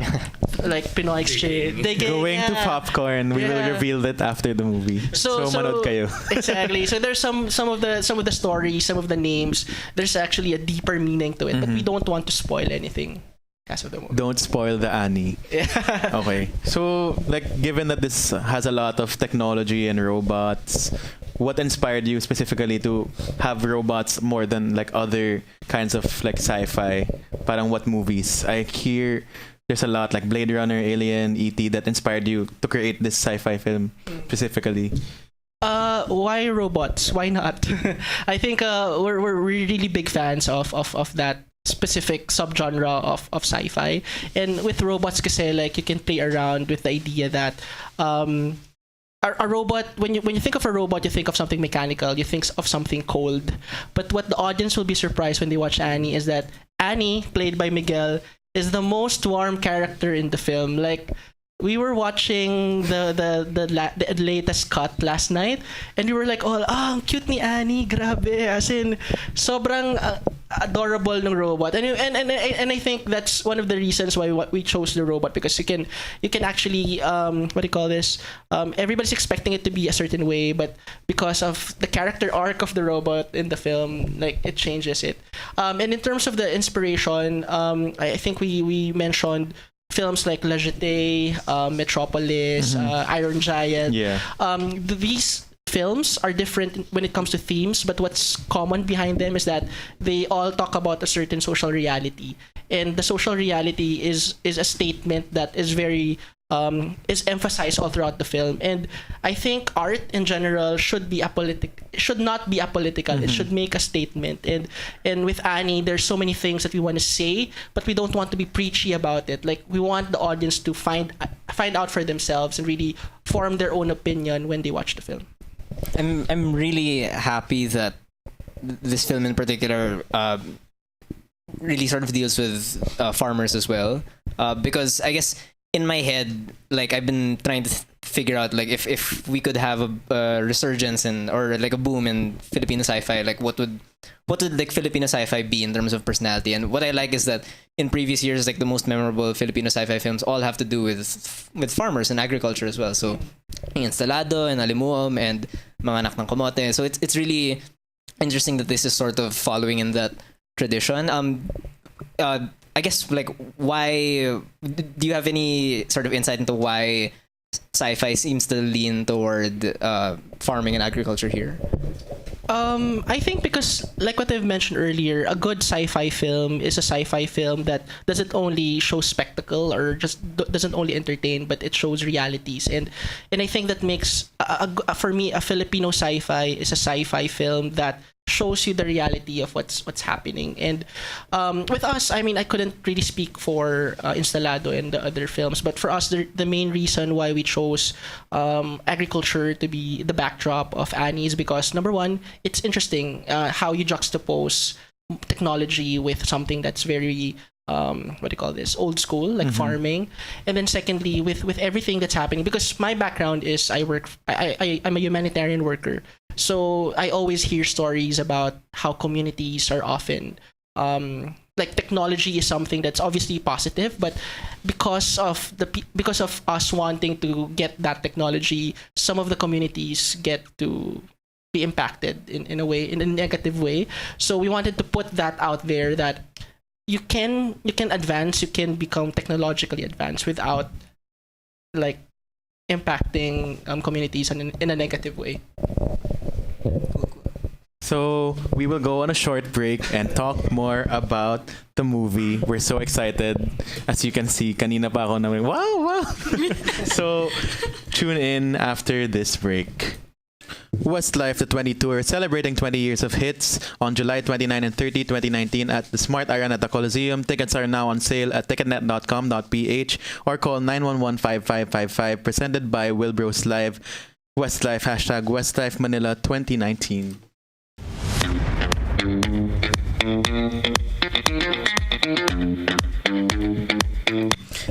like Pinoy exchange. Going to popcorn. We will reveal that after the movie. So manood kayo. Exactly. So there's some of the stories, some of the names. There's actually a deeper meaning to it, but we don't want to spoil anything. Don't spoil the Annie. Okay. So, like, given that this has a lot of technology and robots, what inspired you specifically to have robots more than like other kinds of like sci-fi? Parang what movies? I hear there's a lot like Blade Runner, Alien, E.T. that inspired you to create this sci-fi film specifically. Why robots? Why not? I think we're really big fans of that specific subgenre of sci-fi, and with robots kasi like you can play around with the idea that a robot, when you think of a robot, you think of something mechanical, you think of something cold, but what the audience will be surprised when they watch Annie is that Annie, played by Miguel, is the most warm character in the film. Like, we were watching the latest cut last night, and we were like, oh, ang cute ni Annie, grabe, as in sobrang adorable ng robot, and I think that's one of the reasons why we chose the robot, because you can actually what do you call this? Everybody's expecting it to be a certain way, but because of the character arc of the robot in the film, like it changes it. And in terms of the inspiration, I think we mentioned films like La Jetée, Metropolis, Iron Giant. Yeah. These films are different when it comes to themes, but what's common behind them is that they all talk about a certain social reality, and the social reality is a statement that is very is emphasized all throughout the film. And I think art in general should not be apolitical. It should make a statement. And with Annie, there's so many things that we want to say, but we don't want to be preachy about it. Like, we want the audience to find out for themselves and really form their own opinion when they watch the film. I'm really happy that this film in particular really sort of deals with farmers as well, because I guess in my head, like, I've been trying to figure out like if we could have a resurgence or like a boom in Filipino sci-fi, like what would like Filipino sci-fi be in terms of personality. And what I like is that in previous years, like, the most memorable Filipino sci-fi films all have to do with farmers and agriculture as well. So Instalado and Alimuom and Mga Anak ng Kamote. So it's really interesting that this is sort of following in that tradition. I guess, like, why do you have any sort of insight into why sci-fi seems to lean toward farming and agriculture here? I think because, like what I've mentioned earlier, a good sci-fi film is a sci-fi film that doesn't only show spectacle or just doesn't only entertain, but it shows realities. And I think that makes for me, a Filipino sci-fi is a sci-fi film that shows you the reality of what's happening. And with us, I mean, I couldn't really speak for Instalado and the other films, but for us, the main reason why we chose agriculture to be the backdrop of Annie is because, number one, it's interesting how you juxtapose technology with something that's very what do you call this, old school, like farming. And then secondly, with everything that's happening, because my background is I'm a humanitarian worker, so I always hear stories about how communities are often like, technology is something that's obviously positive, but because of us wanting to get that technology, some of the communities get to be impacted in a way, in a negative way. So we wanted to put that out there, that you can advance, you can become technologically advanced without like impacting communities in a negative way. So we will go on a short break and talk more about the movie. We're so excited. As you can see, kanina pa ako naman, wow. So tune in after this break. Westlife, the 20 Tour, celebrating 20 years of hits on July 29 and 30, 2019 at the Smart Araneta Coliseum. Tickets are now on sale at ticketnet.com.ph or call 911-5555. Presented by Wilbros Live. Westlife, hashtag Westlife Manila 2019.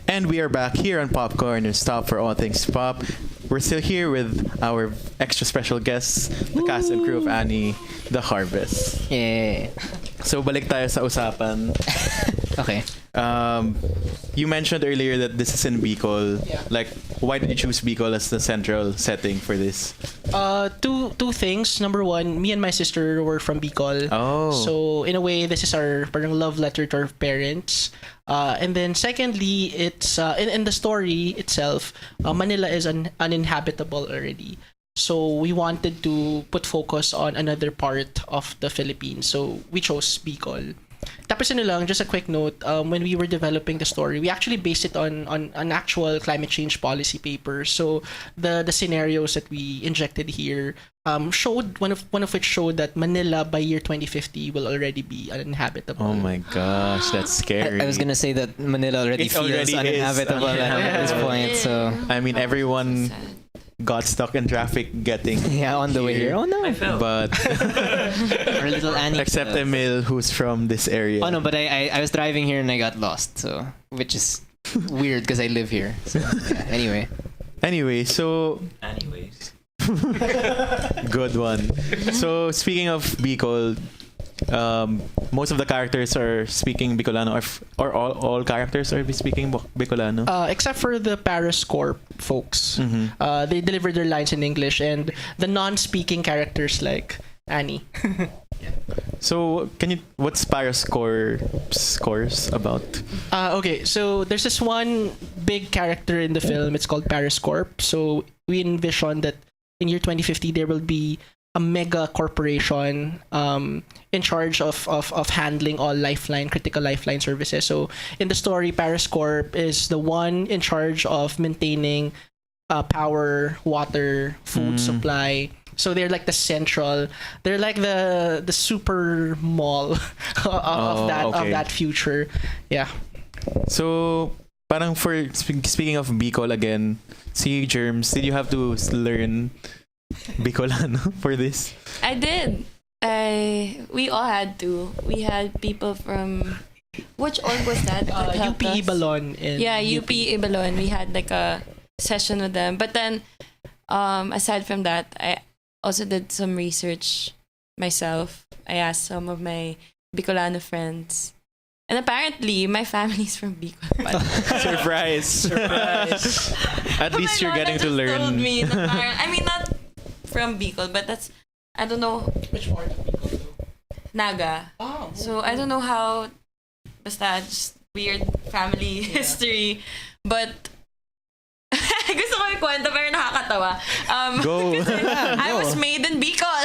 And we are back here on Popcorn, your stop for all things pop. We're still here with our extra special guests, the cast and crew of Annie, The Harvest. Yeah. So balik tayo sa usapan. Okay. You mentioned earlier that this is in Bicol. Yeah. Like, why did you choose Bicol as the central setting for this? Two things. Number one, me and my sister were from Bicol. Oh. So in a way, this is our parang love letter to our parents. And then secondly, it's in the story itself, Manila is uninhabitable already. So we wanted to put focus on another part of the Philippines. So we chose Bicol. Tapos lang, just a quick note, when we were developing the story, we actually based it on an actual climate change policy paper. So the scenarios that we injected here showed one of which showed that Manila by year 2050 will already be uninhabitable. Oh my gosh, that's scary. I was gonna say that Manila already feels already is uninhabitable at this point. So I mean, everyone got stuck in traffic getting on the way here. Oh no! I fell. but Our little Annie. except Emil, who's from this area. Oh no, but I was driving here and I got lost. So which is weird because I live here. So yeah, Anyway, so Anyways. good one. So speaking of Bicol, most of the characters are speaking Bicolano, or all characters are speaking Bicolano. Except for the Paris Corp folks. They deliver their lines in English, and the non-speaking characters like Annie. So what's scores about? Okay, so there's this one big character in the film. It's called Paris Corp. So we envision that in year 2050 there will be a mega corporation in charge of handling all critical lifeline services. So in the story, Paris Corp is the one in charge of maintaining power, water, food supply. So they're like they're like the super mall of that future. Yeah. So parang for speaking of Bicol again, see Germs, did you have to learn Bicolano for this? I did. We all had to. We had people from which org was that? UP Ibalon. UP Ibalon. We had like a session with them. But then, aside from that, I also did some research myself. I asked some of my Bicolano friends. And apparently, my family's from Bicol. Surprise! At least you're getting to learn. Told me na I mean, not from Bicol, but that's, I don't know. Which part of Bicol? Naga. Oh. So I don't know how, basta just weird family history. But, gusto ko ikwento pero nakakatawa. Go! I was made in Bicol.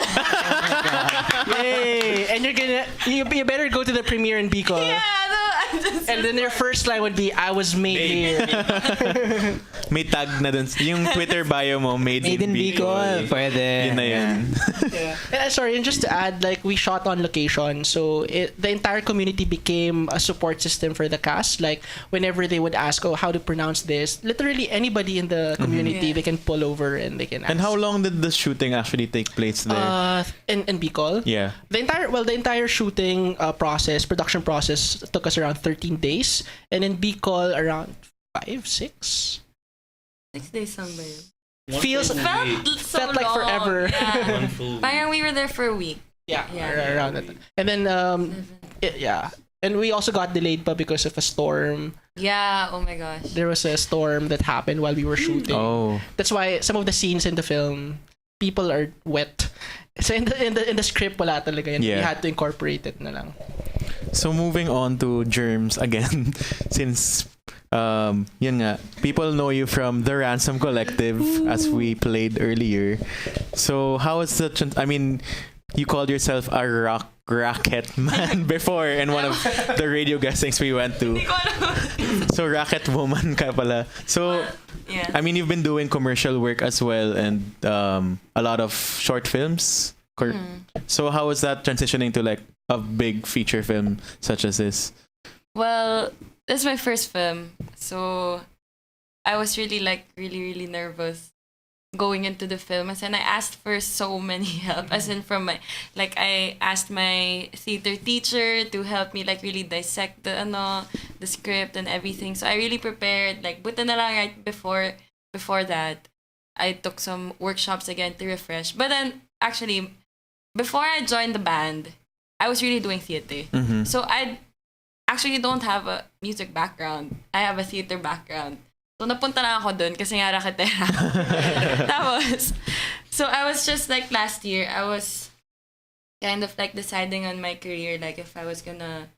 Yay! And you better go to the premiere in Bicol. Yeah, no, I'm just... And then their first line would be, I was made here. May tag na dun. Yung Twitter bio mo, made in Bicol. Pwede. Yun na yun. Yeah. And, sorry, and just to add, like, we shot on location. So the entire community became a support system for the cast. Like, whenever they would ask, how to pronounce this, literally anybody in the community, they can pull over and they can ask. And how long did the shooting actually take place there? In Bicol? Yeah. The entire shooting production process took us around 13 days. And in Bicol, around 5, 6? 6 days lang ba yun? Felt like long. forever. Yeah. Parang we were there for a week. Yeah, around that. And then, and we also got delayed pa because of a storm. Yeah, oh my gosh. There was a storm that happened while we were shooting. Oh. That's why some of the scenes in the film, people are wet. So in the script, wala talaga yan. Yeah. We had to incorporate it na lang. So moving on to Germs again, since yun nga, people know you from the Ransom Collective as we played earlier. So how is the I mean, you called yourself a racket man before in one of the radio guestings we went to. So racket woman ka pala. So yeah. I mean, you've been doing commercial work as well and a lot of short films. So how is that transitioning to like a big feature film such as this? Well, this is my first film, so I was really really nervous going into the film, and I asked for so many help, as in from my, like, I asked my theater teacher to help me like really dissect the script and everything. So I really prepared, like, buta na lang right before that, I took some workshops again to refresh. But then actually, before I joined the band, I was really doing theater. Mm-hmm. So actually don't have a music background. I have a theater background. So napunta na ako dun kasi nga raketera. Tapos, so I was just like last year, I was kind of like deciding on my career, like if I was gonna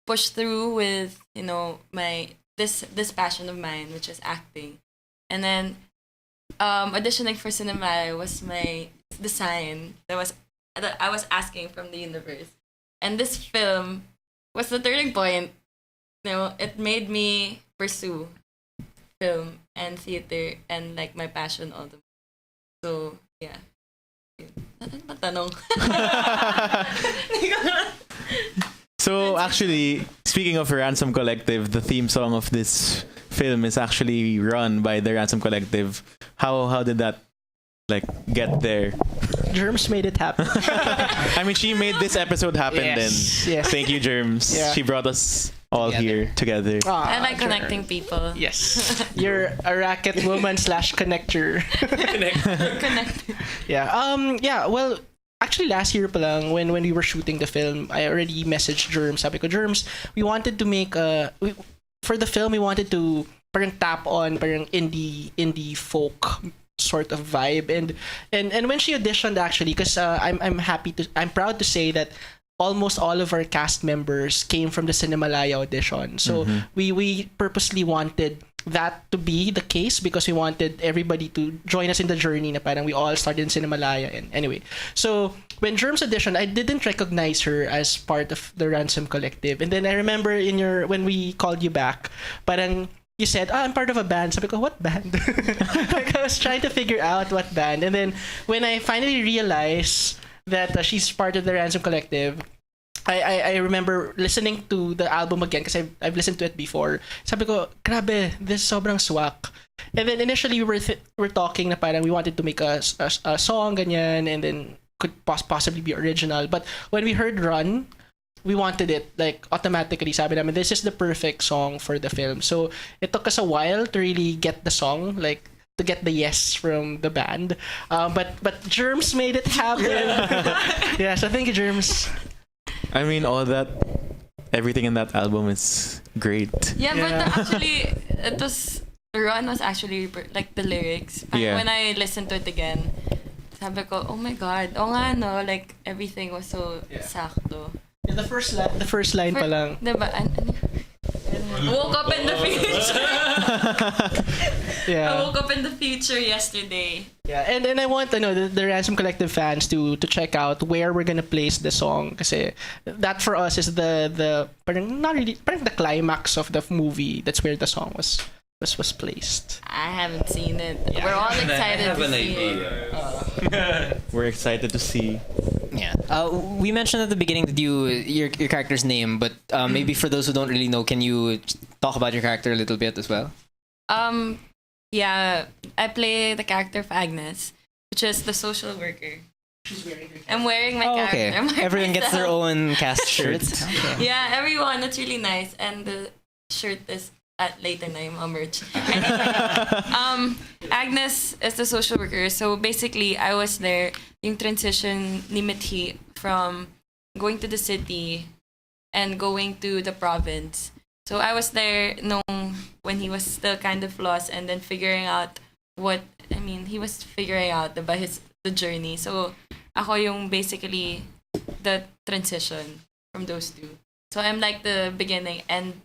push through with, you know, my this passion of mine, which is acting. And then auditioning for Cinemalaya was the sign that I was asking from the universe. And this film was the turning point. You know, it made me pursue film and theater and like my passion all the so yeah. Ano ba tanong? So actually, speaking of Ransom Collective, the theme song of this film is actually run by the Ransom Collective. How did that like get there? Germs made it happen. I mean, she made this episode happen. Yes, Then yes. thank you, Germs. Yeah. She brought us all here together. I like connecting people. Yes. You're a racket woman / connector. Connecting. Yeah. Yeah. Well, actually, last year pa lang, when we were shooting the film, I already messaged Germs. Sabi ko, Germs, we wanted to make for the film, we wanted to parang tap on parang indie folk sort of vibe, and when she auditioned, actually, because I'm proud to say that almost all of our cast members came from the Cinemalaya audition. So we purposely wanted that to be the case because we wanted everybody to join us in the journey na parang we all started in Cinemalaya. And anyway, so when Germs auditioned, I didn't recognize her as part of the Ransom Collective. And then I remember when we called you back, parang you said, I'm part of a band. Sabi ko, what band? Like, I was trying to figure out what band. And then when I finally realized that she's part of the Ransom Collective, I remember listening to the album again because I've listened to it before. Sabi ko, grabe, this sobrang swak. And then initially we were talking na parang we wanted to make a song ganyan, and then could possibly be original. But when we heard Run, we wanted it like automatically. Sabi namin, this is the perfect song for the film. So it took us a while to really get the song, like to get the yes from the band. But Germs made it happen. Yeah, so thank you, Germs. I mean, everything in that album is great. Yeah, but actually, Run was actually like the lyrics. Yeah. When I listened to it again, sabi ko, oh my God, oh nga no, like everything was so sakto. Yeah, the first line pa lang. Diba? Woke up in the future. Yeah. I woke up in the future yesterday. Yeah, and I want the Ransom Collective fans to check out where we're gonna place the song, kasi that for us is the parang not really parang the climax of the movie. That's where the song was placed. I haven't seen it. Yeah. We're all excited I have to an see it. idea. We're excited to see. Yeah. We mentioned at the beginning that your character's name, but maybe for those who don't really know, can you talk about your character a little bit as well? Yeah, I play the character of Agnes, which is the social worker. She's wearing her. I'm wearing my character. Okay. I'm wearing Everyone gets their myself. own cast shirts. Okay. Yeah, everyone. It's really nice. And the shirt is later na yung mga merch. Agnes is the social worker. So basically, I was there yung transition ni Mithi from going to the city and going to the province. So I was there when he was still kind of lost, and then figuring out he was figuring out the journey. So ako yung basically the transition from those two. So I'm like the beginning and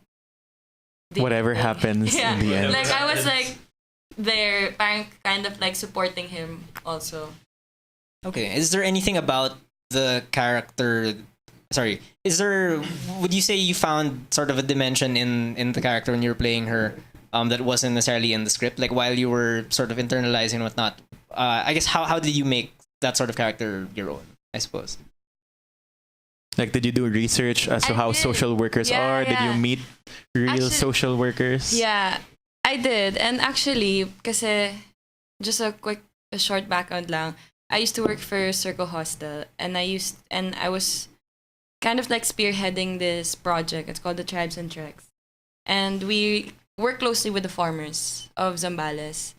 Whatever happens in the end. Like I was like there, kind of like supporting him also. Okay. Is there anything about the character? Sorry. Would you say you found sort of a dimension in the character when you were playing her that wasn't necessarily in the script? Like while you were sort of internalizing and whatnot. I guess how did you make that sort of character your own? I suppose. Like, did you do research as to how social workers are? Did you meet real social workers? Yeah, I did. And actually, kasi just a short background lang. I used to work for Circle Hostel, and I was kind of like spearheading this project. It's called the Tribes and Treks. And we work closely with the farmers of Zambales,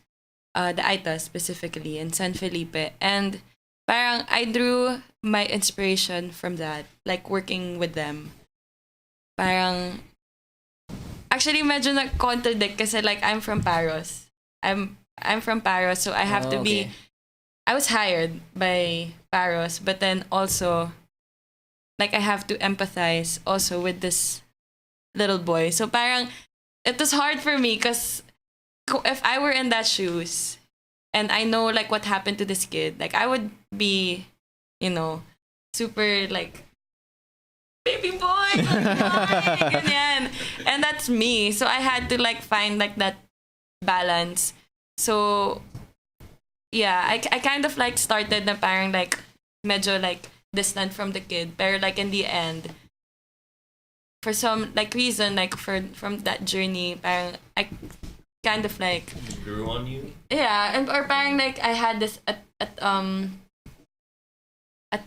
the Aita specifically, in San Felipe. And parang I drew my inspiration from that, like working with them. parang actually medyo nag-contradict kasi like I'm from Paros. I'm from Paros, so I have to be. I was hired by Paros, but then also like I have to empathize also with this little boy. So parang it was hard for me because if I were in that shoes and I know like what happened to this kid, like I would be, you know, super like baby boy, ganyan. And that's me. So I had to like find like that balance. So yeah, I kind of like started na parang like medyo like distant from the kid, pero like in the end, for some like reason, like from that journey, parang I kind of like grew on you. Yeah, and or parang like I had this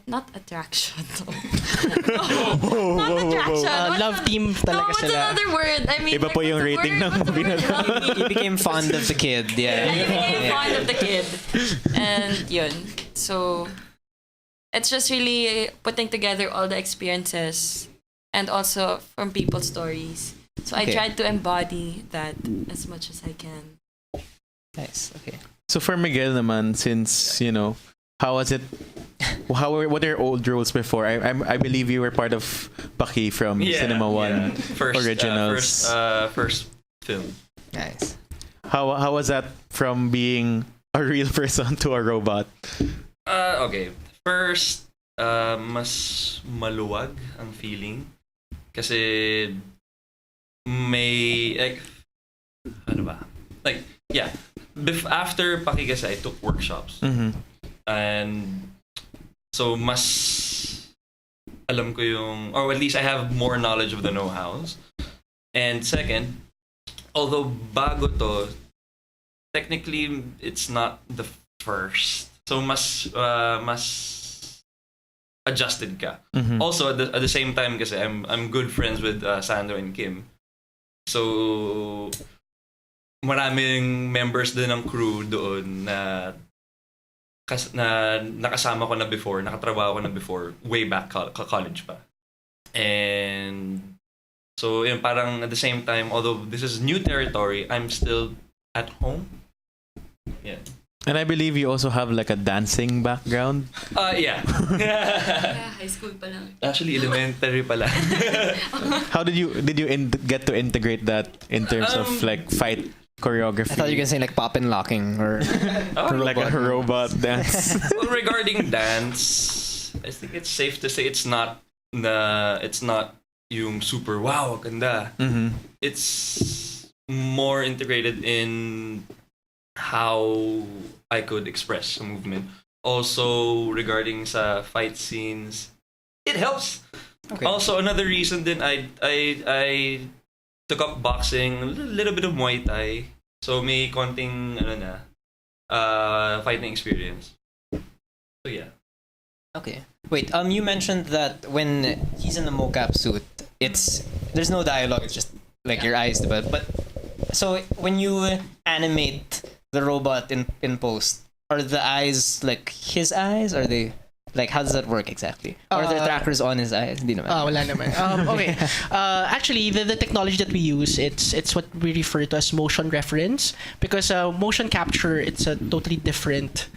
not attraction. No, not attraction. Love team talaga what's sila. another word? I mean, Iba like, po yung rating ng movie na to. He became fond of the kid. Yeah. He became fond of the kid. And yun. So, it's just really putting together all the experiences and also from people's stories. So I tried to embody that as much as I can. Nice. Okay. So for Miguel naman, since, you know, how was it? What are your old roles before? I believe you were part of Paki from Cinema One originals. First film. Nice. How was that from being a real person to a robot? Okay. First, mas maluwag ang feeling. Kasi may like ano ba? Like yeah. After Paki kasi I took workshops. Mm-hmm. And so mas alam ko yung, or at least I have more knowledge of the know-hows. And second, although bago to, technically it's not the first. So mas adjusted ka. Mm-hmm. Also at the same time kasi I'm good friends with Sandro and Kim. So maraming members din ng crew doon na nakasama ko na before, nakatrabaho ko na before, way back college pa. And so yun, parang at the same time, although this is new territory, I'm still at home. Yeah. And I believe you also have like a dancing background. Yeah. Yeah, high school pa lang. Actually, elementary pala. How did you get to integrate that in terms of like fight choreography? I thought you were gonna say like pop and locking or like a robot dance. Well, regarding dance, I think it's safe to say it's not yung super wow ganda. Mm-hmm. It's more integrated in how I could express a movement. Also regarding sa fight scenes, it helps. Okay. Also another reason then I took up boxing, a little bit of Muay Thai. So may konting fighting experience. So yeah. Okay. Wait, you mentioned that when he's in the mocap suit, there's no dialogue, it's just like your eyes, but so when you animate the robot in post, are the eyes like his eyes? Are they like, how does that work exactly? Or are there trackers on his eyes? Hindi naman. Wala naman. Okay. Actually, the technology that we use, it's what we refer to as motion reference, because motion capture, it's a totally different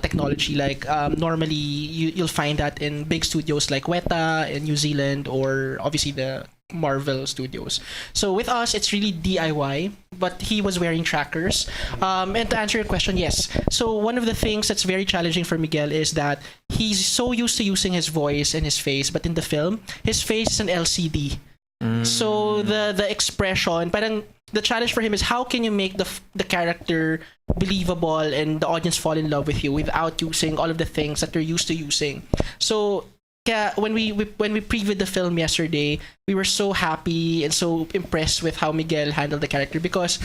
technology. Like normally you'll find that in big studios like Weta in New Zealand, or obviously the Marvel Studios. So with us, it's really DIY, but he was wearing trackers. And to answer your question, yes. So one of the things that's very challenging for Miguel is that he's so used to using his voice and his face, but in the film, his face is an LCD. So the expression, parang the challenge for him is how can you make the character believable and the audience fall in love with you without using all of the things that they're used to using. So when we previewed the film yesterday, we were so happy and so impressed with how Miguel handled the character, because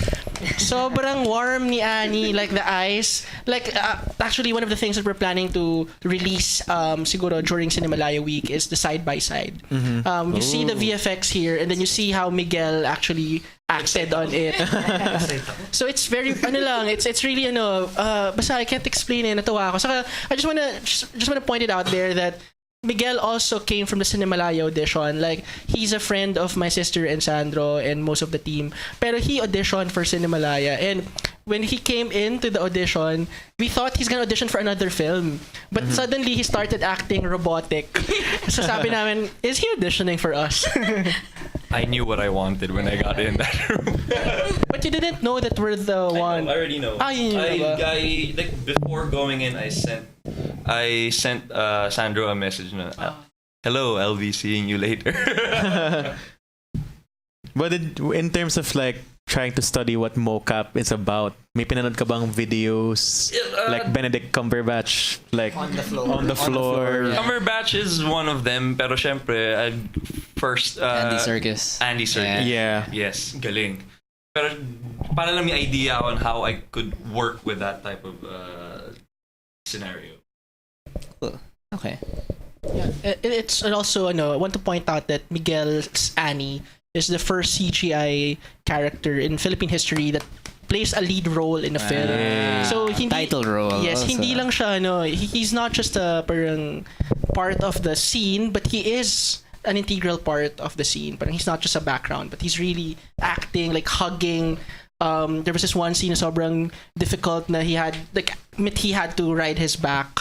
sobrang warm ni Annie, like the eyes. Like actually, one of the things that we're planning to release siguro during Cinemalaya week is the side by side. You see the VFX here, and then you see how Miguel actually acted on it. So it's very it's really basta I can't explain it. Natawa ako. Saka I just wanna point it out there that Miguel also came from the Cinemalaya audition. Like, he's a friend of my sister and Sandro and most of the team. Pero he auditioned for Cinemalaya. And when he came into the audition, we thought he's gonna audition for another film. But suddenly, he started acting robotic. So sabi namin, is he auditioning for us? I knew what I wanted when I got in that room. But you didn't know that we're the one. I already know. You knew ba? I like before going in, I sent Sandro a message na, hello, I'll be seeing you later. But in terms of like trying to study what mocap is about, may pinanood ka bang videos like Benedict Cumberbatch like On the floor. On the floor. Yeah. Cumberbatch is one of them, pero syempre, first Andy Serkis. Andy Serkis. Yeah. Yes, galing. Pero para lang may idea on how I could work with that type of scenario. Cool. Okay. Yeah. It's also, I want to point out that Miguel's Annie is the first CGI character in Philippine history that plays a lead role in a film. So hindi, Title role. Yes, also. hindi lang siya he's not just a parang part of the scene, but he is an integral part of the scene. But he's not just a background, but he's really acting, like hugging. There was this one scene sobrang difficult na he had to ride his back.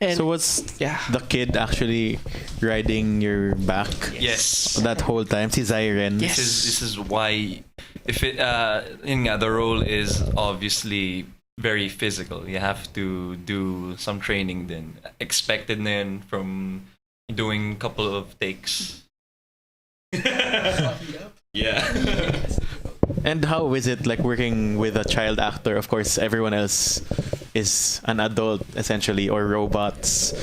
And So was the kid actually riding your back Yes. that whole time? Si Zyren. Yes. This is why if it the role is obviously very physical. You have to do some training then. Expected na yun from doing a couple of takes. Yeah. And how is it like working with a child actor? Of course, everyone else is an adult essentially, or robots.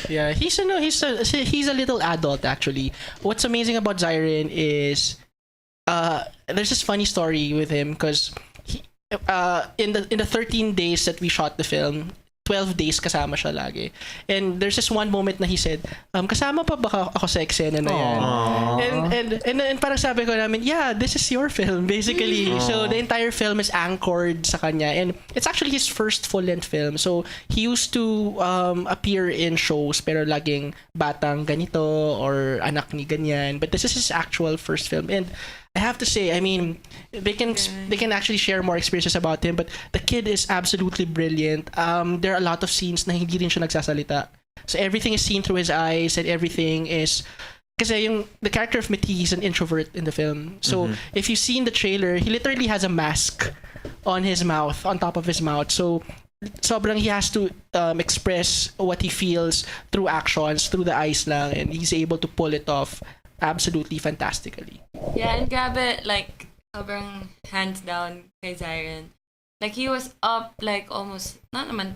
yeah, he's a little adult actually. What's amazing about Zyren is there's this funny story with him because in the 13 days that we shot the film, 12 days kasama siya lagi. And there's this one moment na he said, kasama pa ba ako sa eksena na yan? And parang sabi ko namin, yeah, this is your film, basically. So the entire film is anchored sa kanya. And it's actually his first full-length film. So he used to appear in shows, pero laging batang ganito or anak ni ganyan. But this is his actual first film. And I have to say, I mean, they can actually share more experiences about him, but the kid is absolutely brilliant. There are a lot of scenes na hindi rin siya nagsasalita. So everything is seen through his eyes, and everything is kasi the character of Meti is an introvert in the film. So if you've seen the trailer, he literally has a mask on his mouth, on top of his mouth. So sobrang he has to express what he feels through actions, through the eyes lang, and he's able to pull it off absolutely fantastically. Yeah, and grabe, like, sobrang hands down kay Zyren. Like, he was up, like, almost, not naman,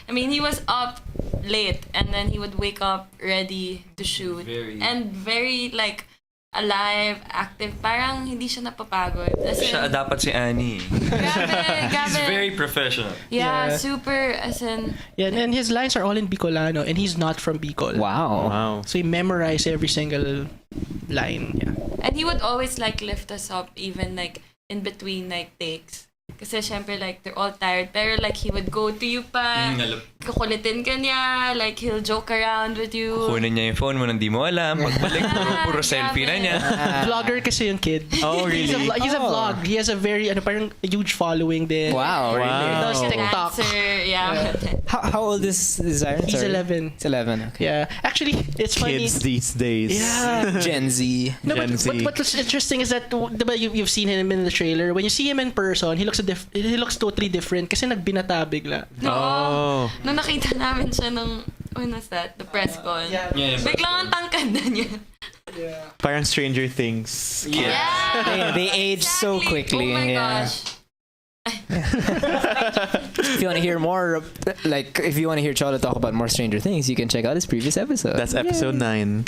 I mean, he was up late, and then he would wake up ready to shoot. Very, like, alive, active. Parang hindi siya napapagod. As in, Siya dapat si Annie. grabe. He's very professional. Yeah, super, as in... Yeah, and his lines are all in Bicolano, and he's not from Bicol. Wow. So he memorized every single line. Yeah. And he would always, like, lift us up, even, like, in between, like, takes. Kasi syempre, like, they're all tired. Pero, like, he would go to you pa. Kukulitin ka niya. Like, he'll joke around with you. Kunin niya yung phone mo nang di mo alam. Pagbalik, puro selfie na niya. Vlogger kasi yung kid. Oh, really? He's a vlog. He has a very, parang huge following din. Wow. He Wow. does TikTok. Dancer, yeah. How old is Zyren? He's 11. It's 11. Okay. Yeah. Actually, it's funny. Kids these days. Yeah. Gen Z. No, Gen but Z. what's interesting is that diba, you've seen him in the trailer. When you see him in person, he looks totally different kasi nagbinata bigla. Oh. Nung nakita namin siya nung, when was that? The press con. Yeah. Biglang ang tangkad na niya. Parang Stranger Things. Yeah. They age so Exactly. quickly. Oh my yeah. gosh. If you want to hear more, like if you want to hear Cholo talk about more Stranger Things, you can check out his previous episode. That's episode 9.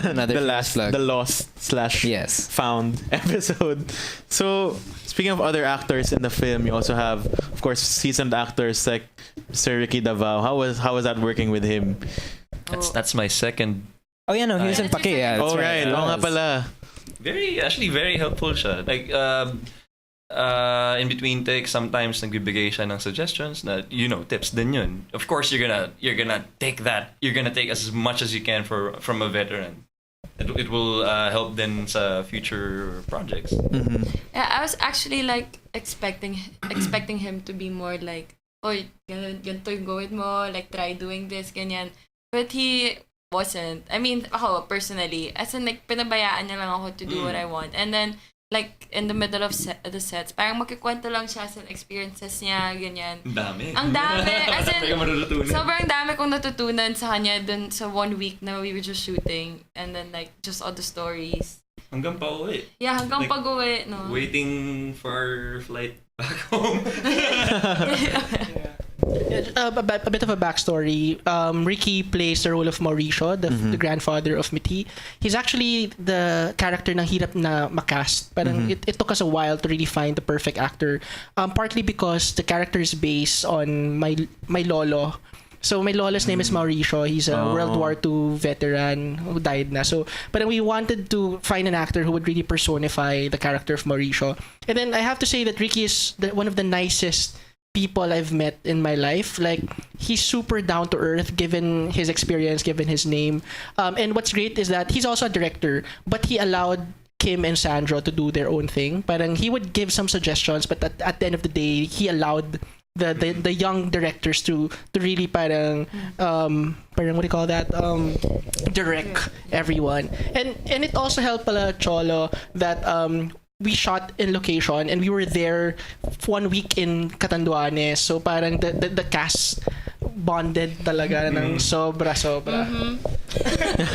Another The lost / Yes. found episode. So, speaking of other actors in the film, you also have, of course, seasoned actors like Sir Ricky Davao. How was that working with him? That's my second. Oh yeah, no, he was in Pake. Yeah, that's Oh right, oo nga pala. Very helpful siya. Like in between takes, sometimes nagbibigay siya ng suggestions na, tips din yun. Of course, you're gonna take that. You're gonna take as much as you can from a veteran. It will help then sa future projects. Mm-hmm. Yeah, I was actually like expecting him to be more like, oh, ganito yung gawin mo, like try doing this, ganyan. But he wasn't. I mean, ako personally, as in like pinabayaan niya lang ako to do what I want. And then like in the middle of the sets, parang magkikwento lang siya sa experiences niya, ganyan. Ang dami. As in, sobrang dami kong natutunan sa kanya dun sa 1 week na we were just shooting. And then like, just all the stories. Hanggang pa uwi. Yeah, hanggang pag-uwi, no? Waiting for our flight back home. A bit of a backstory. Ricky plays the role of Mauricio, the grandfather of Miti. He's actually the character na hirap na makast. Parang it took us a while to really find the perfect actor. Partly because the character is based on my lolo. So my lolo's name is Mauricio. He's a World War II veteran who died na. So but we wanted to find an actor who would really personify the character of Mauricio. And then I have to say that Ricky is one of the nicest people I've met in my life. Like, he's super down to earth given his experience, given his name. And what's great is that he's also a director, but he allowed Kim and Sandro to do their own thing. Parang he would give some suggestions, but at the end of the day, he allowed the young directors to really parang what do you call that, direct everyone. And it also helped pala Cholo that we shot in location and we were there 1 week in Catanduanes, so parang the cast bonded talaga ng sobra.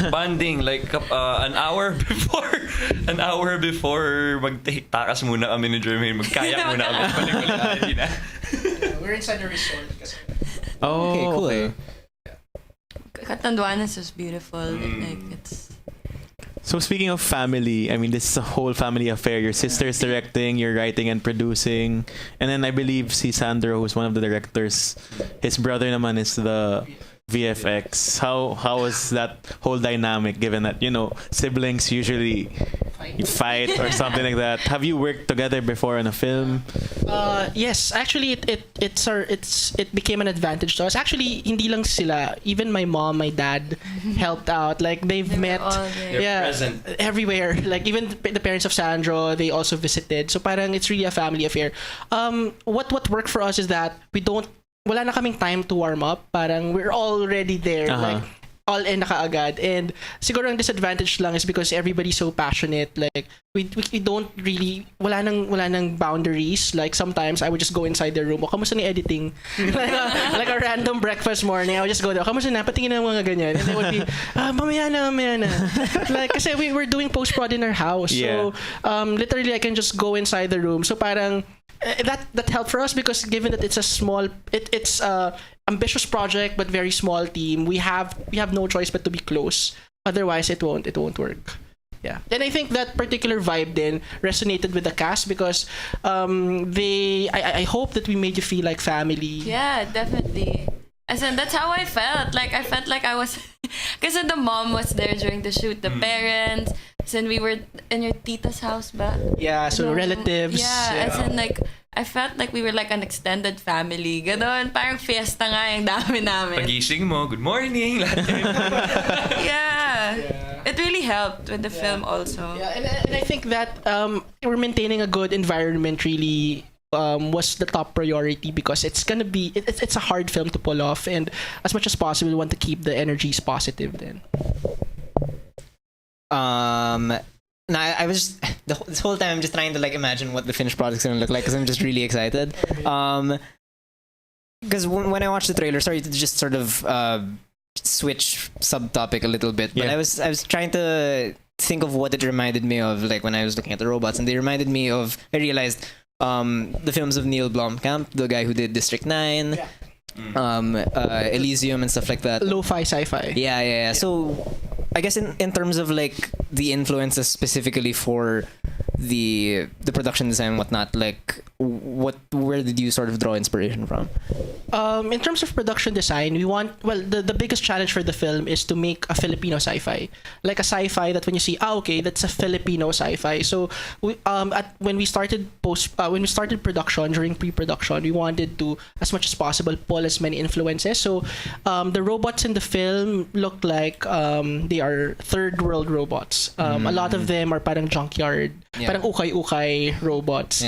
Bonding like an hour before takas muna kami ni Jermaine, magkayak muna kami. We're inside the resort kasi. Oh, okay, cool. Okay. Catanduanes is beautiful. Like it's. So speaking of family, I mean, this is a whole family affair. Your sister is directing, you're writing and producing, and then I believe si Sandro, who's one of the directors, his brother naman is the VFX. How is that whole dynamic, given that siblings usually fight or something like that? Have you worked together before on a film? Yes, actually it became an advantage to us. Actually, hindi lang sila, even my mom, my dad helped out. Like they've met present everywhere. Like even the parents of Sandro, they also visited. So parang it's really a family affair. What worked for us is that wala na kaming time to warm up. Parang we're already there. Like all in na kaagad. And siguro ang disadvantage lang is because everybody's so passionate. Like we don't really, wala nang boundaries. Like sometimes I would just go inside the room. Kamusta ni editing? like a random breakfast morning, I would just go there. Kamusta na? Patingin na mga ganyan. And they would be, mamaya na. Like kasi we were doing post-prod in our house. Yeah. So literally I can just go inside the room. So parang that helped for us because given that it's a small, it's ambitious project but very small team, we have no choice but to be close. Otherwise, it won't work. Yeah, and I think that particular vibe then resonated with the cast because I hope that we made you feel like family. Yeah, definitely. As in, that's how I felt. Like I felt like I was, because the mom was there during the shoot, the parents. Then we were in your tita's house, ba? Yeah, so relatives. Yeah, as in like, I felt like we were like an extended family. Ganon, parang fiesta nga yung dami namin. Pagising mo, good morning. Yeah. It really helped with the film also. Yeah, and I think that we're maintaining a good environment really was the top priority because it's gonna be it's a hard film to pull off, and as much as possible we want to keep the energies positive then. No, I was just, this whole time I'm just trying to like imagine what the finished product's gonna look like because I'm just really excited. Because when I watched the trailer, sorry to just sort of switch subtopic a little bit, but I was trying to think of what it reminded me of, like when I was looking at the robots, and they reminded me of, I realized the films of Neil Blomkamp, the guy who did District 9. Yeah. Elysium and stuff like that. Lo-fi sci-fi. Yeah. So I guess in terms of like the influences specifically for the production design and whatnot, like where did you sort of draw inspiration from? In terms of production design, the biggest challenge for the film is to make a Filipino sci-fi, like a sci-fi that when you see, okay, that's a Filipino sci-fi. So when we started production, during pre-production, we wanted to, as much as possible, pull as many influences. So the robots in the film look like they are third world robots. A lot of them are parang junkyard, parang ukay-ukay robots.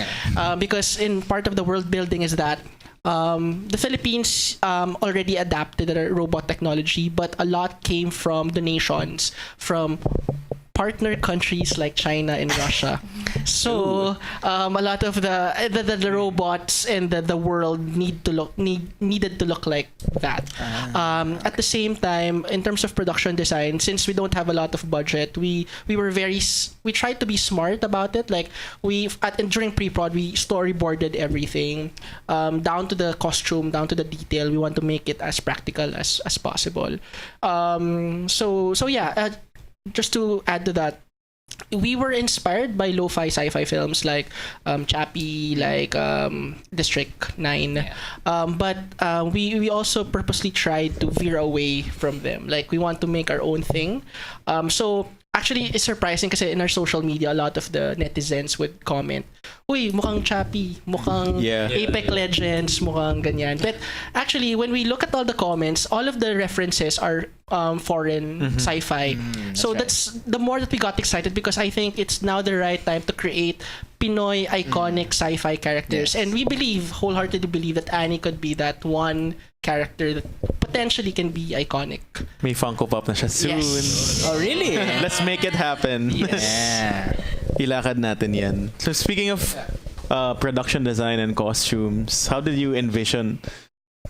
Because in part of the world building is that the Philippines already adapted the robot technology, but a lot came from donations from partner countries like China and Russia. So a lot of the robots and the world needed to look like that. At the same time, in terms of production design, since we don't have a lot of budget, we tried to be smart about it. Like during pre-prod, we storyboarded everything down to the costume, down to the detail. We want to make it as practical as possible. Just to add to that, we were inspired by lo-fi sci-fi films like Chappie, like District 9. But we also purposely tried to veer away from them. Like, we want to make our own thing. Actually, it's surprising kasi in our social media, a lot of the netizens would comment, uy, mukhang Chappie, mukhang Apex Legends, mukhang ganyan. But actually, when we look at all the comments, all of the references are foreign sci-fi. That's the more that we got excited, because I think it's now the right time to create Pinoy iconic sci-fi characters. And we wholeheartedly believe that Annie could be that one character that potentially can be iconic. May Funko Pop na siya soon. Yes. Oh, really? Let's make it happen. Yeah. Ilakad natin yan. So speaking of production design and costumes, how did you envision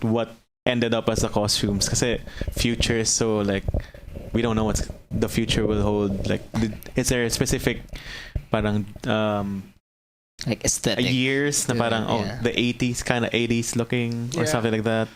what ended up as the costumes? Kasi future is so like, we don't know what the future will hold. Like, is there a specific parang like aesthetic years na parang the 80s, kind of 80s looking or something like that?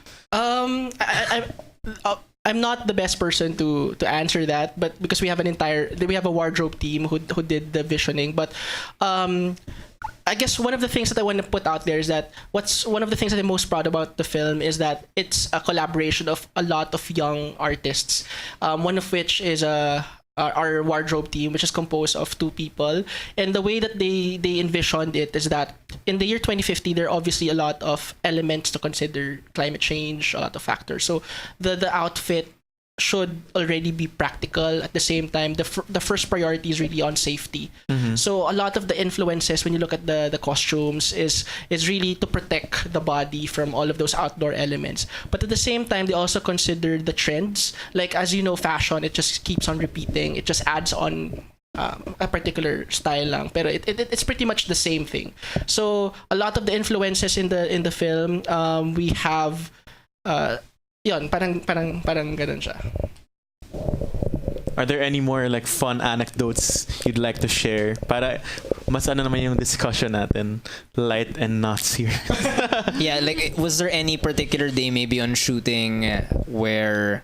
I'm not the best person to answer that, but because we have a wardrobe team who did the visioning. But I guess one of the things that I want to put out there is that one of the things that I'm most proud about the film is that it's a collaboration of a lot of young artists. One of which is our wardrobe team, which is composed of 2 people. And the way that they envisioned it is that in the year 2050, there are obviously a lot of elements to consider: climate change, a lot of factors. So the outfit should already be practical. At the same time, the first priority is really on safety. So a lot of the influences, when you look at the costumes, is really to protect the body from all of those outdoor elements. But at the same time, they also consider the trends. Like, as you know, fashion, it just keeps on repeating. It just adds on a particular style lang, pero it's pretty much the same thing. So a lot of the influences in the film, we have yun, parang ganun siya. Are there any more like fun anecdotes you'd like to share? Para mas ano naman yung discussion natin, light and not serious. Yeah, like, was there any particular day maybe on shooting where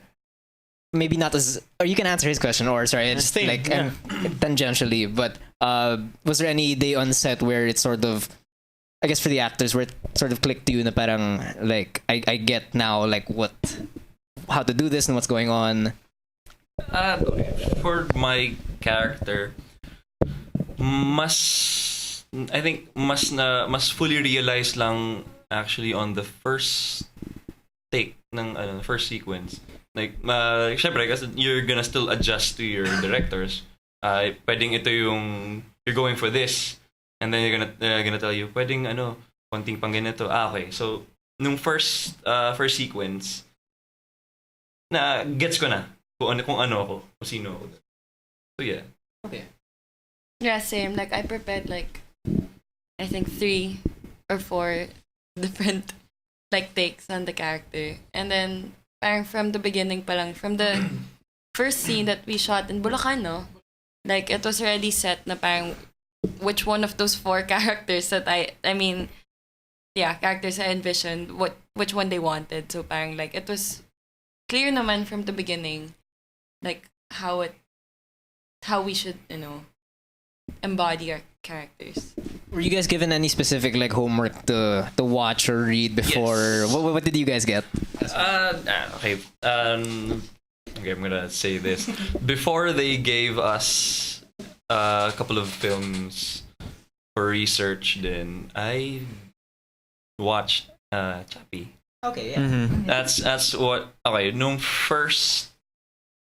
maybe not as, or you can answer his question, or sorry, just like tangentially, but was there any day on set where it sort of, I guess for the actors, where it sort of clicked to you na parang like, I get now like how to do this and what's going on? For my character, I think mas fully realized lang actually on the first take ng first sequence. Like, syempre, kasi you're gonna still adjust to your directors. Pwedeng ito yung, you're going for this, and then they're gonna tell you, pwedeng konting pang ganito. Okay. So, nung first sequence, na gets ko na kung ano ako, kung sino ako. So, yeah. Okay. Yeah, same. Like, I prepared like, I think 3 or 4 different like takes on the character. And then, parang from the beginning pa lang, from the first scene that we shot in Bulacan, no? Like, it was already set na parang which one of those 4 characters that characters I envisioned, which one they wanted. So parang like, it was clear naman from the beginning, like how we should, embody our characters. Were you guys given any specific like homework to watch or read before? Yes. What did you guys get? Okay. Okay, I'm gonna say this. Before they gave us a couple of films for research, then I watched Chappie. Okay, yeah. Mm-hmm. That's what. Okay, nung first,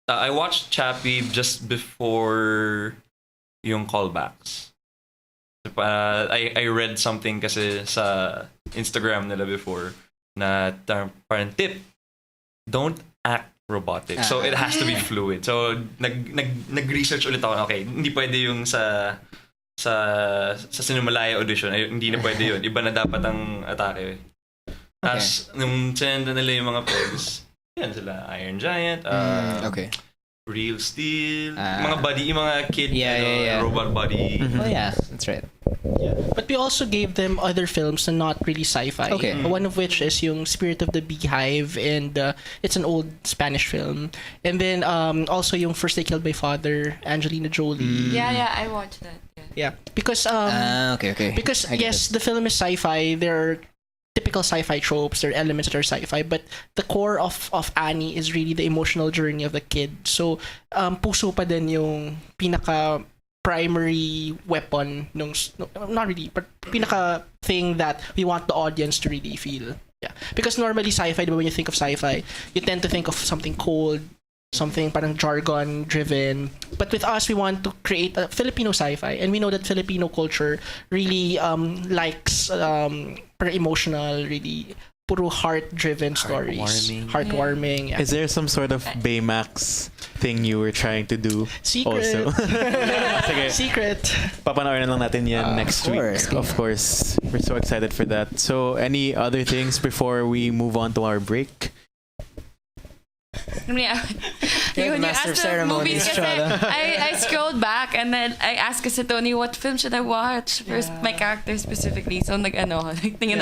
I watched Chappie just before yung callbacks. I read something kasi sa Instagram nila before na parang tip, don't act robotic. So it has to be fluid. So nag-research ulit ako. Okay, hindi pwede yung sa Cinemalaya audition. Ay, hindi na pwede yun. Iba na dapat ang atake. Tapos nung sinenda nila yung mga pegs, yan sila, Iron Giant, Okay. Real Steel, mga body, yung mga kid, robot body. Mm-hmm. Oh yeah, that's right. Yeah. But we also gave them other films na not really sci-fi. Okay. One of which is yung Spirit of the Beehive, and it's an old Spanish film. And then also yung First They Killed My Father, Angelina Jolie. Yeah, I watched that. Yeah. Because okay. because yes, the film is sci-fi. There are typical sci-fi tropes, there are elements that are sci-fi, but the core of Annie is really the emotional journey of the kid. So puso pa din yung pinaka primary weapon not really, but pinaka thing that we want the audience to really feel. Yeah. Because normally sci-fi, when you think of sci-fi, you tend to think of something cold, something parang jargon driven. But with us, we want to create a Filipino sci-fi, and we know that Filipino culture really likes per emotional, really puro heart-driven stories. Heartwarming. Yeah. Is there some sort of Baymax thing you were trying to do? Secret. Also? Sige. Secret. Papanoorin na lang natin yan next week. Of course. We're so excited for that. So, any other things before we move on to our break? Yeah. When you asked the movies, kasi I scrolled back and then I asked kasi Tony, what film should I watch for my character specifically? So nagtingin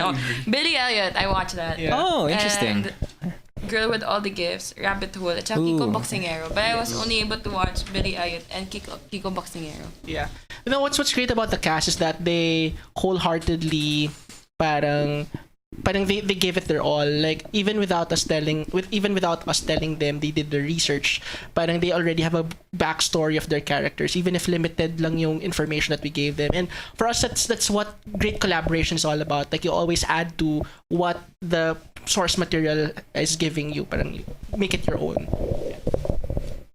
ako. Billy Elliot, I watched that. Yeah. Oh, interesting. And Girl with All the Gifts, Rabbit Hole, at Kiko Boxingero. But I was only able to watch Billy Elliot and Kiko Boxingero. Yeah. You know what's great about the cast is that they wholeheartedly parang they gave it their all. Like even without us telling them, they did the research. Parang they already have a backstory of their characters, even if limited lang yung information that we gave them. And for us, that's what great collaboration is all about. Like you always add to what the source material is giving you. Parang make it your own.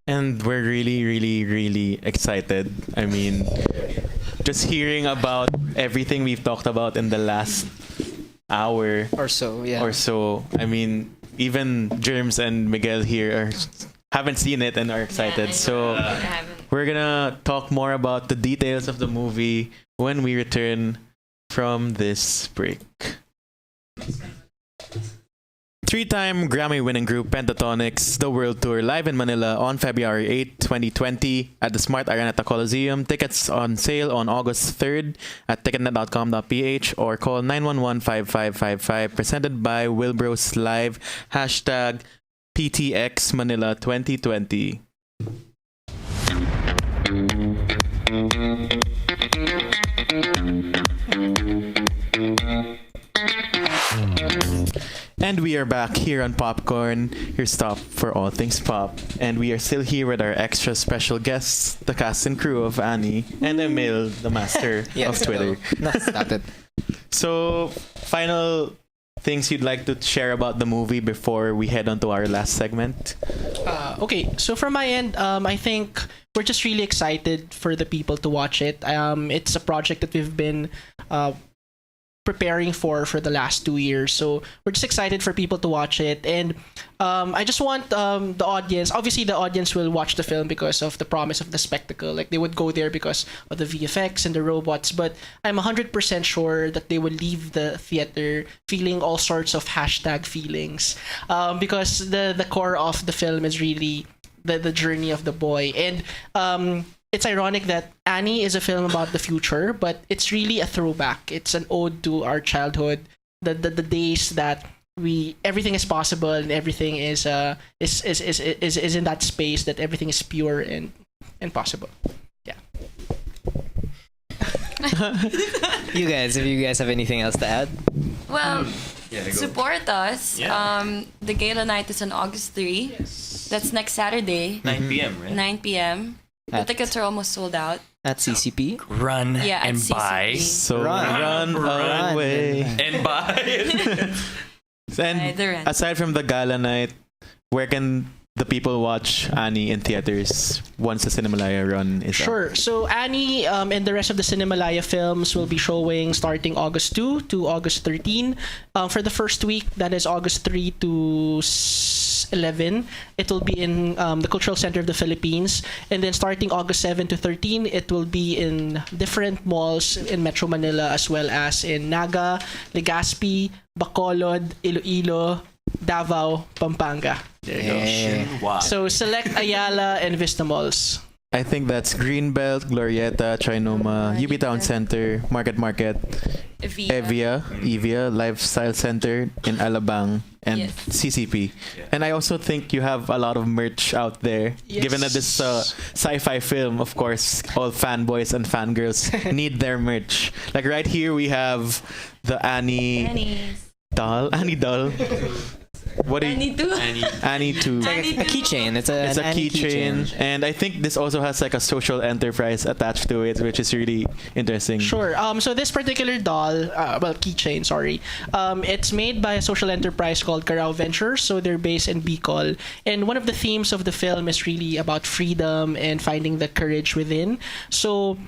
And we're really, really, really excited. I mean, just hearing about everything we've talked about in the last hour or so. I mean, even Germs and Miguel here haven't seen it and are excited. So we're gonna talk more about the details of the movie when we return from this break. 3-time Grammy-winning group Pentatonix, the World Tour, live in Manila on February 8, 2020 at the Smart Araneta Coliseum. Tickets on sale on August 3rd at ticketnet.com.ph or call 911-5555. Presented by Wilbros Live. Hashtag PTX Manila 2020. And we are back here on Popcorn, your stop for all things pop. And we are still here with our extra special guests, the cast and crew of Annie, and Emil, the master of Twitter. Stop it. So, final things you'd like to share about the movie before we head on to our last segment? Okay, so from my end, I think we're just really excited for the people to watch it. It's a project that we've been preparing for the last 2 years, so we're just excited for people to watch it. And I just want the audience, obviously the audience will watch the film because of the promise of the spectacle, like they would go there because of the VFX and the robots, but I'm 100% sure that they will leave the theater feeling all sorts of hashtag feelings, because the core of the film is really the journey of the boy. And it's ironic that Annie is a film about the future, but it's really a throwback. It's an ode to our childhood, the days that everything is possible and everything is in that space that everything is pure and possible. Yeah. You guys, if you guys have anything else to add? Well, Yeah, go. support us. Yeah. The gala night is on August 3. That's next Saturday, 9 p.m., right? 9 p.m. The At- tickets are almost sold out. At CCP? Run Yeah, at and CCP. buy. So Run. run away. And buy. And the rent. aside from the gala night, where can the people watch Annie in theaters once the Cinemalaya run is up? Sure. So Annie and the rest of the Cinemalaya films will be showing starting August 2 to August 13. For the first week, that is August 3 to 11, it will be in the Cultural Center of the Philippines. And then starting August 7 to 13, it will be in different malls in Metro Manila as well as in Naga, Legazpi, Bacolod, Iloilo, Davao, Pampanga. There you go. Yeah. Wow. So select Ayala and Vista malls. I think that's Greenbelt, Glorietta, Trinoma, UB Town Center, Market, Evia, Lifestyle Center in Alabang, and Yes. CCP. Yeah. And I also think you have a lot of merch out there. Yes. Given that this sci-fi film, of course, all fanboys and fangirls need their merch. Like right here, we have the Annie doll. Annie doll. What do you? Annie too. Annie 2. A keychain. It's a It's a keychain, and I think this also has like a social enterprise attached to it, which is really interesting. Sure. So this particular doll, keychain, sorry, it's made by a social enterprise called Carao Ventures. So they're based in Bicol, and one of the themes of the film is really about freedom and finding the courage within. So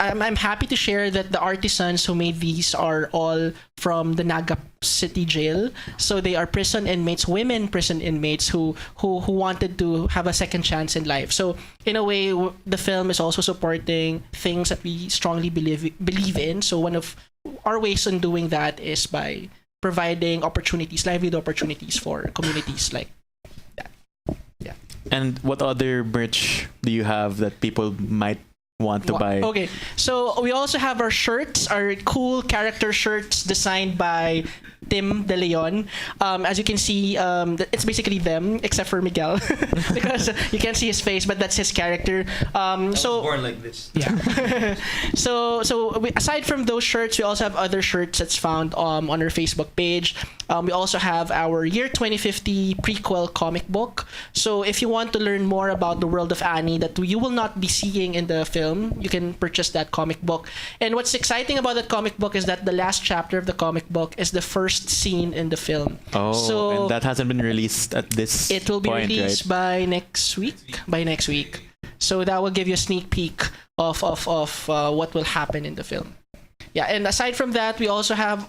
I'm happy to share that the artisans who made these are all from the Naga City Jail. So they are prison inmates, women prison inmates who wanted to have a second chance in life. So in a way, the film is also supporting things that we strongly believe in. So one of our ways in doing that is by providing opportunities, livelihood opportunities for communities like that. Yeah. And what other merch do you have that people might want to buy? Okay, so we also have our shirts, our cool character shirts designed by Tim De Leon. As you can see, it's basically them except for Miguel because you can't see his face, but that's his character. So born like this. yeah. Aside from those shirts, we also have other shirts that's found on our Facebook page. We also have our Year 2050 prequel comic book. So if you want to learn more about the world of Annie that you will not be seeing in the film, you can purchase that comic book. And what's exciting about that comic book is that the last chapter of the comic book is the first scene in the film. Oh, so and that hasn't been released at this it will be point, released right? by next week. By next week. So that will give you a sneak peek of what will happen in the film. Yeah, and aside from that, we also have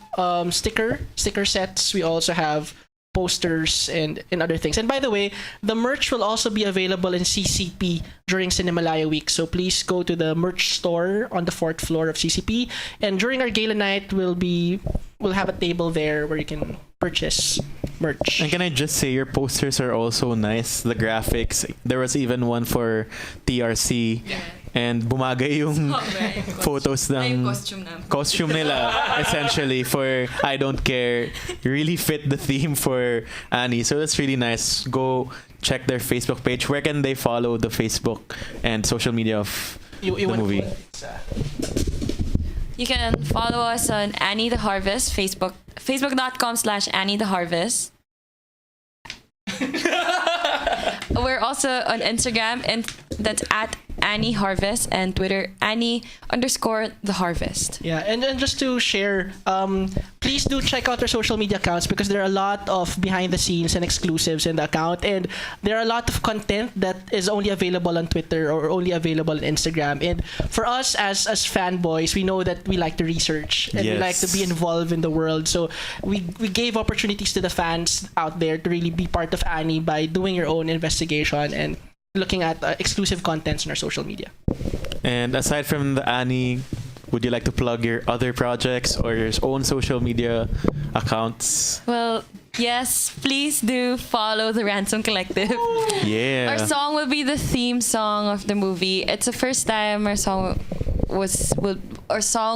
sticker sets. We also have posters and other things. And by the way, the merch will also be available in CCP during Cinemalaya week. So please go to the merch store on the 4th floor of CCP. And during our gala night, we'll have a table there where you can purchase merch. And can I just say your posters are also nice. The graphics. There was even one for TRC. Yeah. And bumagay yung photos ng costume nila essentially for I Don't Care. Really fit the theme for Annie. So that's really nice. Go check their Facebook page. Where can they follow the Facebook and social media of You the want to movie? You can follow us on Annie the Harvest, facebook.com/Annie the Harvest. We're also on Instagram, and that's at Annie Harvest, and Twitter Annie_the Harvest. Yeah, and just to share, please do check out our social media accounts because there are a lot of behind the scenes and exclusives in the account, and there are a lot of content that is only available on Twitter or only available on Instagram. And for us as fanboys, we know that we like to research and we like to be involved in the world. So we gave opportunities to the fans out there to really be part of Annie by doing your own investigation and looking at exclusive contents on our social media. And aside from the Annie, would you like to plug your other projects or your own social media accounts? Well, yes, please do follow the Ransom Collective. Yeah. Our song will be the theme song of the movie. It's the first time our song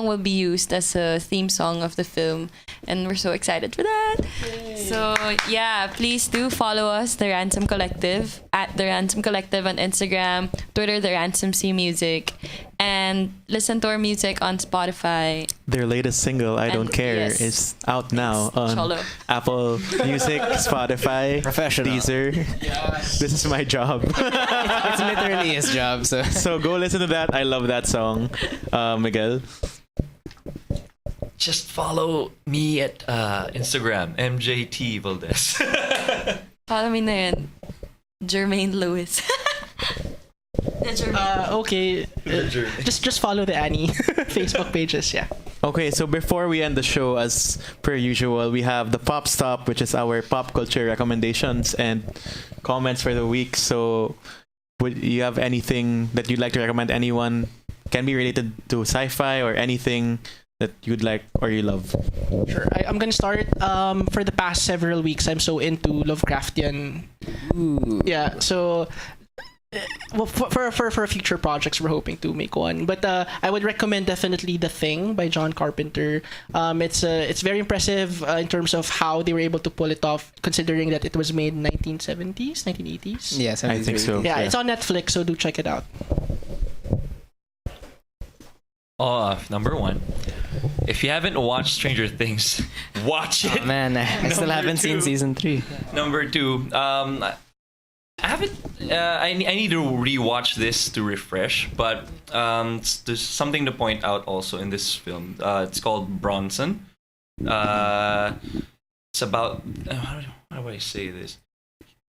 will be used as a theme song of the film, and we're so excited for that. Yay. So yeah, please do follow us, the Ransom Collective, at the Ransom Collective on Instagram, Twitter, the Ransom C Music, And listen to our music on Spotify. Their latest single, I Don't And Care, yes. is out now on Cholo. Apple Music, Spotify, Professional. Deezer. This is my job. It's literally his job. So So go listen to that. I love that song. Miguel. Just follow me at Instagram, MJT Valdes. Follow me na yun. Jermaine Lewis. Okay. Just follow the Annie Facebook pages. Yeah. Okay, so before we end the show, as per usual, we have the Pop Stop, which is our pop culture recommendations and comments for the week. So, would you have anything that you'd like to recommend anyone? Can be related to sci-fi or anything that you'd like or you love. Sure. I'm gonna start. For the past several weeks, I'm so into Lovecraftian. ooh. Yeah. So. Well, for future projects, we're hoping to make one. But I would recommend definitely The Thing by John Carpenter. It's very impressive in terms of how they were able to pull it off, considering that it was made in 1970s, 1980s. Yes, I think so. Yeah, it's on Netflix, so do check it out. Number one, if you haven't watched Stranger Things, watch it. Oh, man, I still Number haven't seen two. season 3. Number two, I haven't. I need to rewatch this to refresh. But there's something to point out also in this film. It's called Bronson. It's about how do I say this?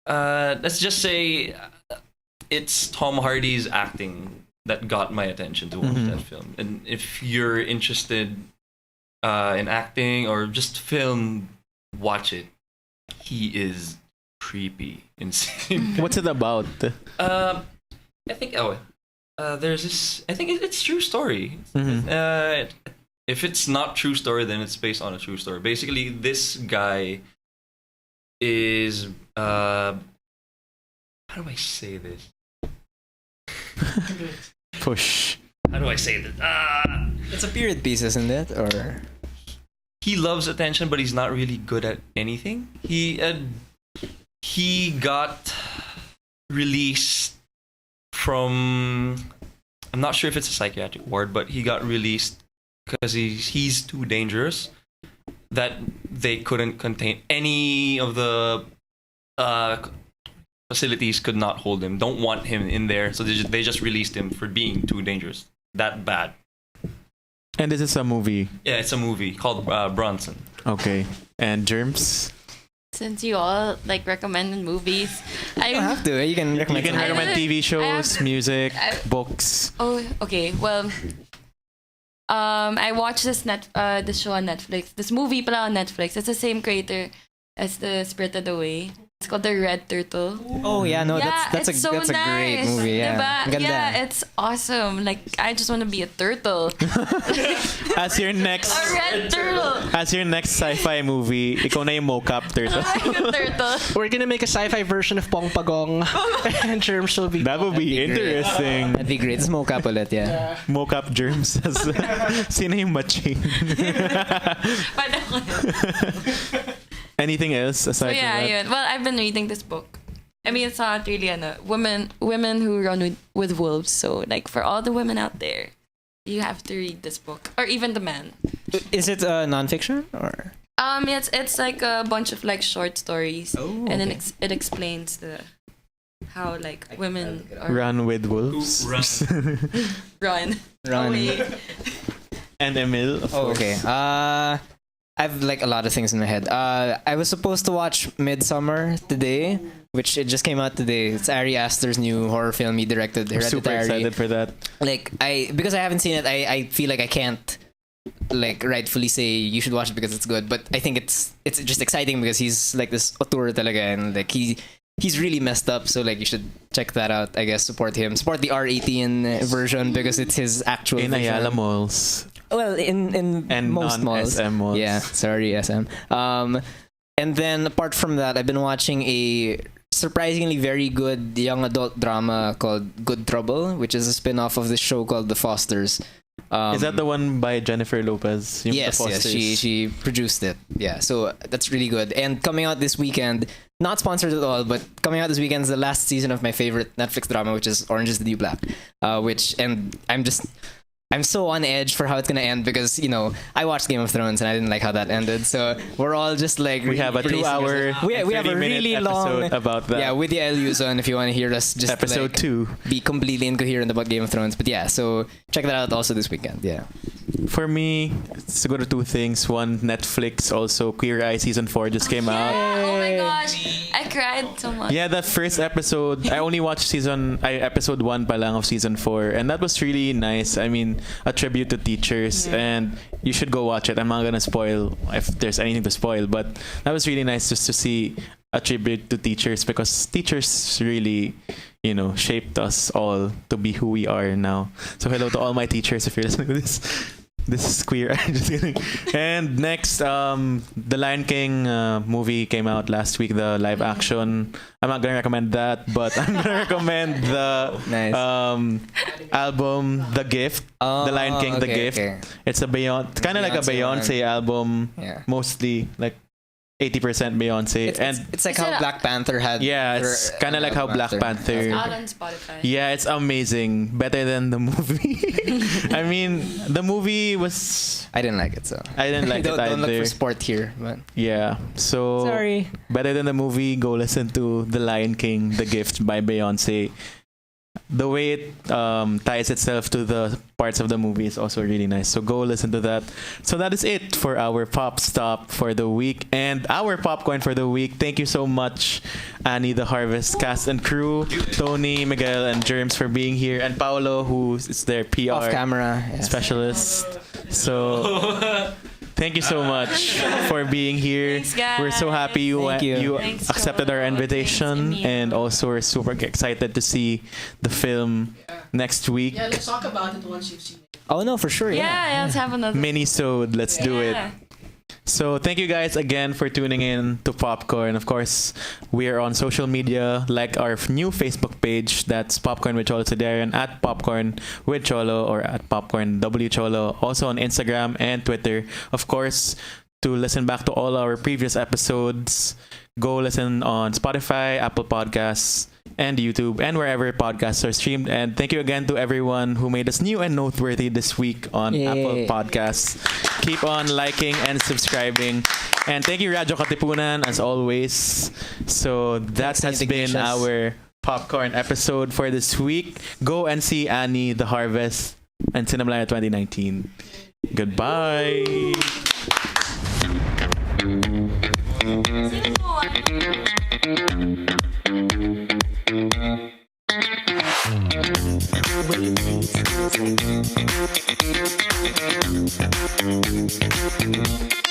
Let's just say it's Tom Hardy's acting that got my attention to watch that film. And if you're interested in acting or just film, watch it. He is creepy, insane. What's it about? I think there's this. I think it's true story. If it's not true story, then it's based on a true story. Basically, this guy is how do I say this? Push. How do I say this? It's a period piece, isn't it? Or He loves attention, but he's not really good at anything. He got released from, I'm not sure if it's a psychiatric ward, but he got released because he's too dangerous, that they couldn't contain any of the facilities could not hold him, don't want him in there, so they just released him for being too dangerous, that bad. And this is a movie. Yeah, it's a movie called Bronson. Okay. And Germs? Since you all like recommended movies, you don't have to. You can You recommend. can I recommend have- TV shows, music, I- books. Oh, okay. Well, I watched this show on Netflix. This movie pala on Netflix. It's the same creator as the Spirited Away. It's called The Red Turtle. Oh yeah, no, Yeah, that's it's so a great nice, movie. Yeah, diba? Ganda. Yeah, it's awesome. Like I just want to be a turtle. As your next A red turtle. as your next sci-fi movie, ikaw na yung mocap turtle. Like a turtle. We're gonna make a sci-fi version of Pong Pagong, and Germs will be. That would be interesting. That'd be great. It's mocap ulit, yeah. Mocap Germs. Sino yung matching? Anything else So aside yeah, from that? yun. Well, I've been reading this book. I mean, it's not really women who run with wolves. So like for all the women out there, you have to read this book, or even the man. Is it nonfiction or? It's like a bunch of like short stories, Oh, and then okay. it explains how like women are Run with Wolves. run. Run. Away. And Emil. Of Oh, course. okay. I've like a lot of things in my head. I was supposed to watch Midsummer today, which it just came out today. It's Ari Aster's new horror film he directed, I'm super Hereditary. excited for that. Like because I haven't seen it, I feel like I can't like rightfully say you should watch it because it's good. But I think it's just exciting because he's like this auteur talaga, and like he's really messed up. So like you should check that out. I guess support him. Support the R18 version because it's his actual. In vision. Ayala malls. Well, in And most malls. non-SM malls. Yeah, sorry, SM. And then apart from that, I've been watching a surprisingly very good young adult drama called Good Trouble, which is a spin-off of this show called The Fosters. Is that the one by Jennifer Lopez? Yung Yes, the yes, posters? she produced it. Yeah, so that's really good. And coming out this weekend, not sponsored at all, but coming out this weekend is the last season of my favorite Netflix drama, which is Orange is the New Black. I'm so on edge for how it's gonna end because I watched Game of Thrones and I didn't like how that ended. So we're all just like We have a 2-hour, we have a really long episode about that. Yeah, with the Eluzon if you want to hear us just Episode 2. be completely incoherent about Game of Thrones. But yeah, so check that out also this weekend. Yeah. For me, it's to go to 2 things. One, Netflix. Also, Queer Eye season 4 just came out. Oh my gosh, I cried so much. Yeah, that first episode, I only watched episode 1 pa lang of season 4, and that was really nice. I mean, a tribute to teachers, and you should go watch it. I'm not gonna spoil if there's anything to spoil, but that was really nice just to see a tribute to teachers, because teachers really, shaped us all to be who we are now. So hello to all my teachers if you're listening to this. This is queer. I'm just kidding. And next, the Lion King movie came out last week, the live action. I'm not gonna recommend that, but I'm gonna recommend the Nice. album, The Gift. The Lion King, The okay, Gift. okay. It's a kind of like a Beyonce album, Yeah. mostly like 80% Beyonce. It's like Is how it a- Black Panther had. Yeah, it's kind of like how Black Panther. It's out on Spotify. Yeah, it's amazing. Better than the movie. I mean, the movie was. I didn't like it, so I didn't like it don't look either. for sport here, but Yeah. So sorry. better than the movie, go listen to The Lion King, The Gift by Beyonce. The way it ties itself to the parts of the movie is also really nice. So go listen to that. So that is it for our pop stop for the week and our popcorn for the week. Thank you so much, Annie, the Harvest cast and crew, Toni, Miguel, and Germs for being here, and Paolo, who is their PR Off camera. Yes. specialist. So thank you so much for being here. Thanks, guys. We're so happy Thank you. Thanks, accepted our Cholo. invitation, Thanks, Emil. and also we're super excited to see the film next week. Yeah, let's talk about it once you've seen it. Oh no, for sure. Yeah, let's have another. Mini-sode, let's do it. Yeah. So thank you guys again for tuning in to Popcorn. Of course, we are on social media, like our new Facebook page, that's Popcorn with Cholo Sediaren, at Popcorn with Cholo, or at Popcorn W Cholo. Also on Instagram and Twitter. Of course, to listen back to all our previous episodes, go listen on Spotify, Apple Podcasts, and YouTube, and wherever podcasts are streamed. And thank you again to everyone who made us new and noteworthy this week on Yay. Apple Podcasts. Keep on liking and subscribing. And thank you, Radyo Katipunan, as always. So that Thanks, has been Ignatius. our popcorn episode for this week. Go and see Annie, The Harvest, and Cinemalaya 2019. Goodbye. Sino po?